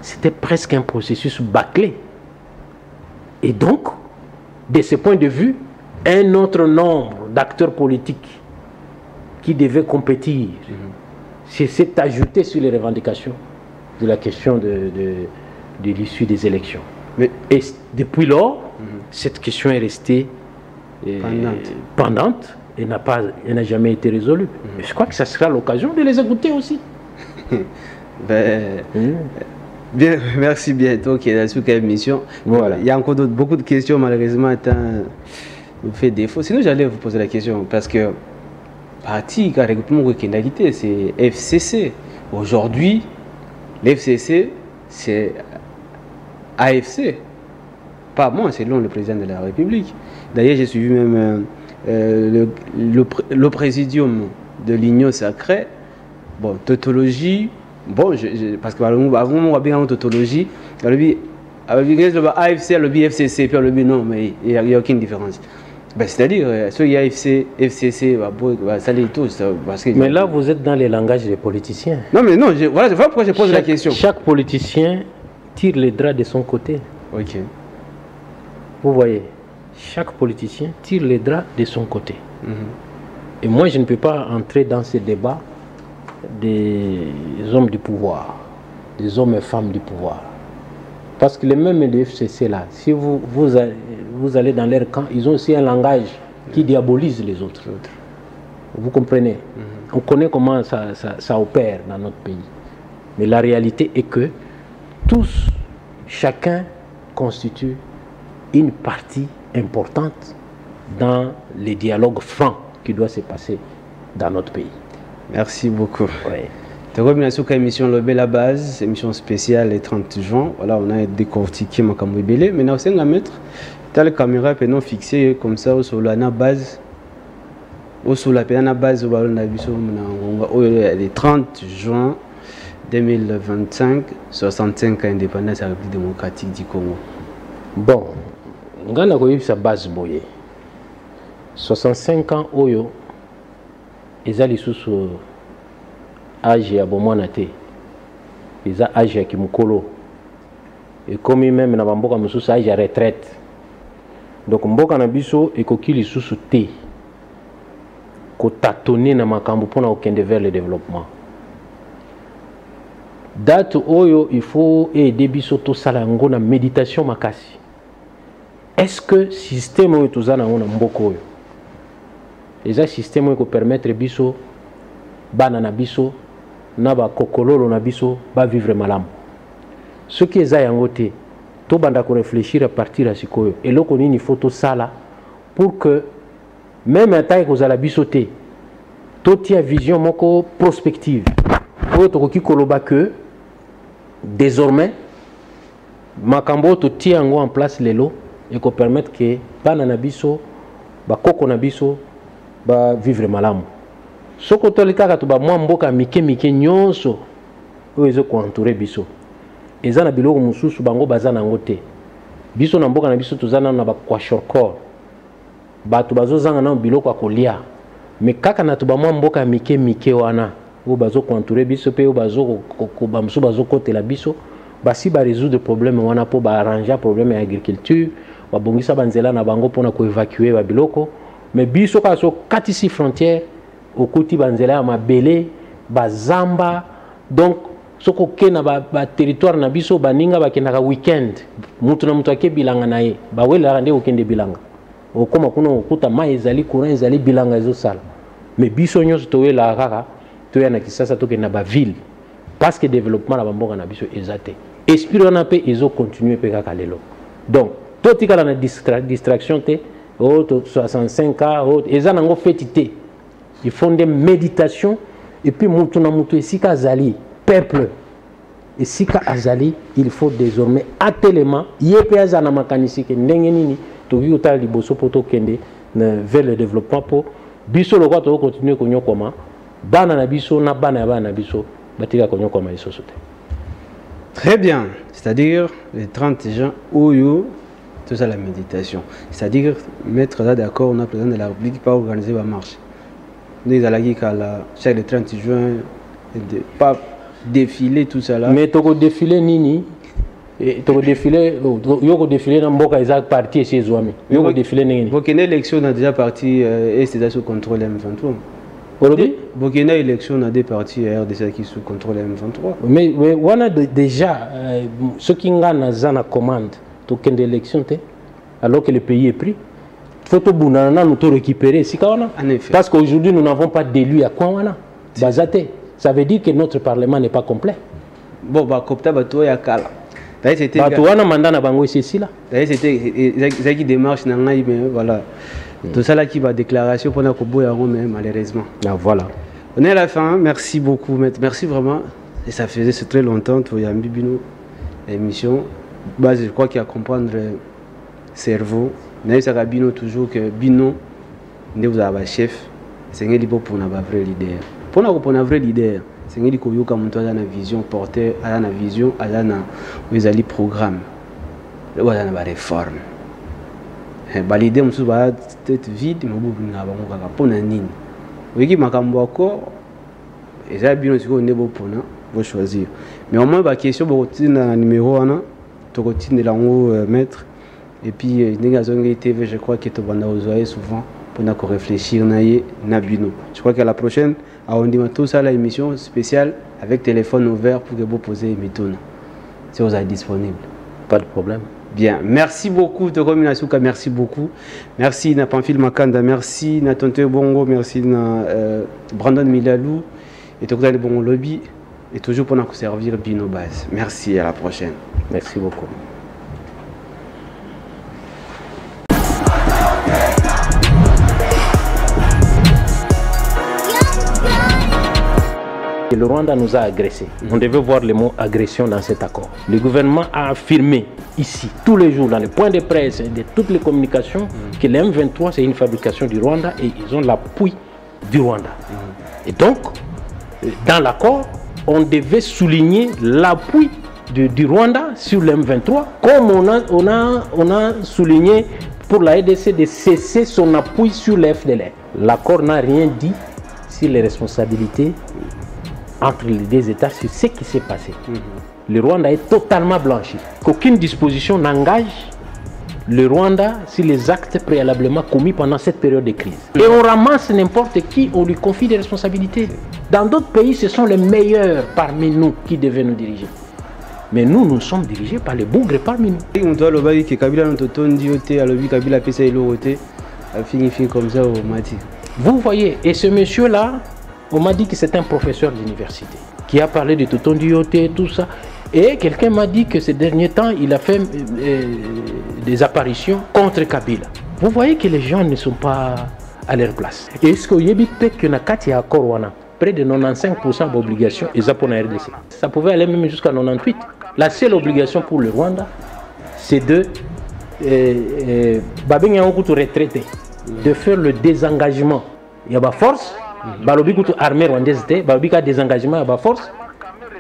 C'était presque un processus bâclé. Et donc, de ce point de vue, un autre nombre d'acteurs politiques qui devaient compétir s'est ajouté sur les revendications de la question de l'issue des élections. Et depuis lors, cette question est restée pendante. Elle n'a jamais été résolue. Je crois que ça sera l'occasion de les écouter aussi. Bien, merci bien. Donc, il y a une émission. Voilà. Il y a encore beaucoup de questions, malheureusement, nous fait défaut. Sinon, j'allais vous poser la question, parce que parti qui a regroupement de c'est FCC. Aujourd'hui, l'FCC, c'est AFC. Pas moi, selon le président de la République. D'ailleurs, j'ai suivi même... le présidium de l'Union sacrée, bon, tautologie, bon, parce qu'avant on a bien en tautologie, AFC, le FCC, puis le non, mais il n'y a aucune différence. Ben, c'est-à-dire, ceux qui AFC, FCC, ça les tous. Parce que, mais là, vous êtes dans les langages des politiciens. Non, mais non, voilà pourquoi je pose la question. Chaque politicien tire les draps de son côté. Ok. Vous voyez, chaque politicien tire les draps de son côté. Et moi, je ne peux pas entrer dans ces débats des hommes du pouvoir, des hommes et femmes du pouvoir. Parce que les mêmes de FCC là, si vous allez dans leur camp, ils ont aussi un langage qui diabolise les autres. Vous comprenez? On connaît comment ça opère dans notre pays. Mais la réalité est que tous, chacun constitue une partie importante dans les dialogues francs qui doivent se passer dans notre pays. Merci beaucoup. Ouais. Termination de l'émission Lobé la base, émission spéciale le 30 juin. Voilà, on a décortiqué ma camouibélé. Maintenant, on va mettre telle caméra peut non fixée comme ça sur la base. Ou sur la base, le 30 juin 2025, 65 ans indépendance de la République démocratique du Congo. Bon, on a eu sa base boye. 65 ans, oyo, ils allaient sous âge à Bomonate. Ils ont âge à Kimukolo. Et comme même na bamboka mususu âge à retraite. Donc mboka na biso et kokili sous té. Ko tâtonner na makambo pona okende vers le développement. Date oyo il faut aider biso to sala ngo na méditation makasi. Est-ce que système oyo tozana ngo na mboko oyo? Les systèmes qui permettent biso bana na biso na ba kokololo na biso ba vivre malamu. Ce qui est yangote to banda ko réfléchir à partir à sikoyo et loko nini photo sala pour que même un taille ko la bisoté to tia vision moko prospective oyo to ki koloba que désormais makambo to tia ngo en place lelo et qu'on permette que bana na biso ba koko na biso ba vivre malamu soko tolika to ba mwa mboka mike nyonso oyo ezo ko entourer biso eza na biloko mususu bango baza nango te biso na mboka na biso tozana na ba kwashorkor bato bazozanga na biloko akolia mais kaka na to ba mwa mboka mike wana oyo bazo ko entourer biso pe oyo bazo ko bamso bazo kotela biso basi ba résoudre problème wana po ba arranger problème ya agriculture ba bongisa banzela na bango pona ko évacuer ba biloko mais biso ka so katisi frontière okuti banzela ya mabele bazamba donc soko kena ba territoire na biso baninga bakendaka weekend mutu na mutu ake bilanga na ye bawela nde okende bilanga okoma kuna okuta mai ezali courant ezali bilanga ezo sala mais biso nyonso towela kaka toya na kisasa tokenda ba ville parce que développement na bamboka na biso ezate esprit wana pe ezo continuer pe kaka lelo donc totikala na distraction te autre 65 ans autre eza nango fetité il faut des méditations et puis mutu na mutu esika azali peuple esika azali il faut désormais atelema yepe azana makanisi ke ndenge nini toki otala liboso po tokende vers le développement po biso lokwa to continuer konyokoma bana na biso na bana ya bana na biso batika konyokoma lisusu te. Très bien, c'est-à-dire les 30 gens oyo tout ça la méditation, c'est-à-dire mettre là d'accord on a président de la République pas organiser la marche. Nous allons chaque le 30 juin pas défiler tout ça là. Mais toko défiler nini? Toko défiler yoko défiler dans mboka ezak parti chez Zouami. Yoko défiler nini? Burkina élection a déjà parti et c'est sous contrôle M23. Aujourd'hui Burkina élection a des partis RDC qui sous contrôle M23. Mais on a déjà ce qui ngana zana commande token d'élection te alors que le pays est pris. Faut tout bounana nous tout récupérer si kawana. Parce qu'aujourd'hui nous n'avons pas d'élus à Kouana. Bazate. Ça veut dire que notre parlement n'est pas complet. Bon bah kopta bato ya kala. D'ailleurs c'était bato wana mandat na bango ici là. D'ailleurs c'était ça qui démarche na ngai mais voilà. Tout ça là qui va déclaration pour na kobo ya mais malheureusement. Ah voilà. On est à la fin. Merci beaucoup maître. Merci vraiment. Et ça faisait très longtemps pour Yambi Bino émission. Bah je crois qu'il y a comprendre cerveau. Mais ça va Bino toujours que Bino ne vous avez chef. C'est un libre pour un vrai leader. Pour un vrai leader, c'est un libre pour un vision portée, à la vision, à la programme, à la réforme. L'idée c'est peut-être vide, mais pour un nid. Vous voyez, et ça Bino c'est un libre pour vous choisir. Mais au moins la question pour le numéro 1, tu continues de l'en mettre. Et puis, TV, je crois que tu vas souvent pour réfléchir na Bino. Je crois qu'à la prochaine, on dit tout ça la émission spéciale avec téléphone ouvert pour que vous posez Mituna. Si vous êtes disponible. Pas de problème. Bien, merci beaucoup Toko Minasuka, merci beaucoup. Merci na Pamphile Makanda, merci na Tonte Bongo, merci na Brandon Milalou et Toko Dale Bongo Lobby et toujours pour nous servir Bino Base. Merci, à la prochaine. Merci beaucoup. Le Rwanda nous a agressés. On devait voir le mot agression dans cet accord. Le gouvernement a affirmé ici, tous les jours, dans les points de presse et de toutes les communications, que le M23 c'est une fabrication du Rwanda et ils ont l'appui du Rwanda. Et donc, dans l'accord, on devait souligner l'appui du Rwanda sur le M23, comme on a souligné pour la RDC de cesser son appui sur le FDLR. L'accord n'a rien dit sur les responsabilités entre les deux États sur ce qui s'est passé. Le Rwanda est totalement blanchi. Qu'aucune disposition n'engage le Rwanda sur les actes préalablement commis pendant cette période de crise. Et on ramasse n'importe qui, on lui confie des responsabilités. Dans d'autres pays, ce sont les meilleurs parmi nous qui devaient nous diriger. Mais nous, nous sommes dirigés par les bougres parmi nous. Vous voyez, et ce monsieur-là, on m'a dit que c'est un professeur d'université qui a parlé de Toton Dioté, tout ça. Et quelqu'un m'a dit que ces derniers temps, il a fait des apparitions contre Kabila. Vous voyez que les gens ne sont pas à leur place. Est-ce qu'il y a un Korwana, près de 95% d'obligations, et ça pour la RDC. Ça pouvait aller même jusqu'à 98%. La seule obligation pour le Rwanda, c'est de babeng ya okutu retraité de faire le désengagement. Il y a ba force, balobi kutu armée rwandaise te, balobi ka désengagement ya ba force.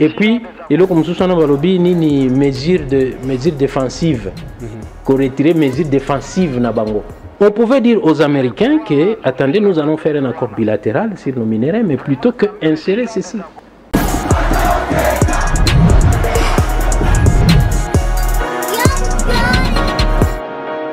Et puis il y a comme sousana balobi ni mesure défensive. Qu'on retire mesures défensives na bango. On pouvait dire aux Américains que, attendez, nous allons faire un accord bilatéral sur nos minéraux, mais plutôt que insérer ceci.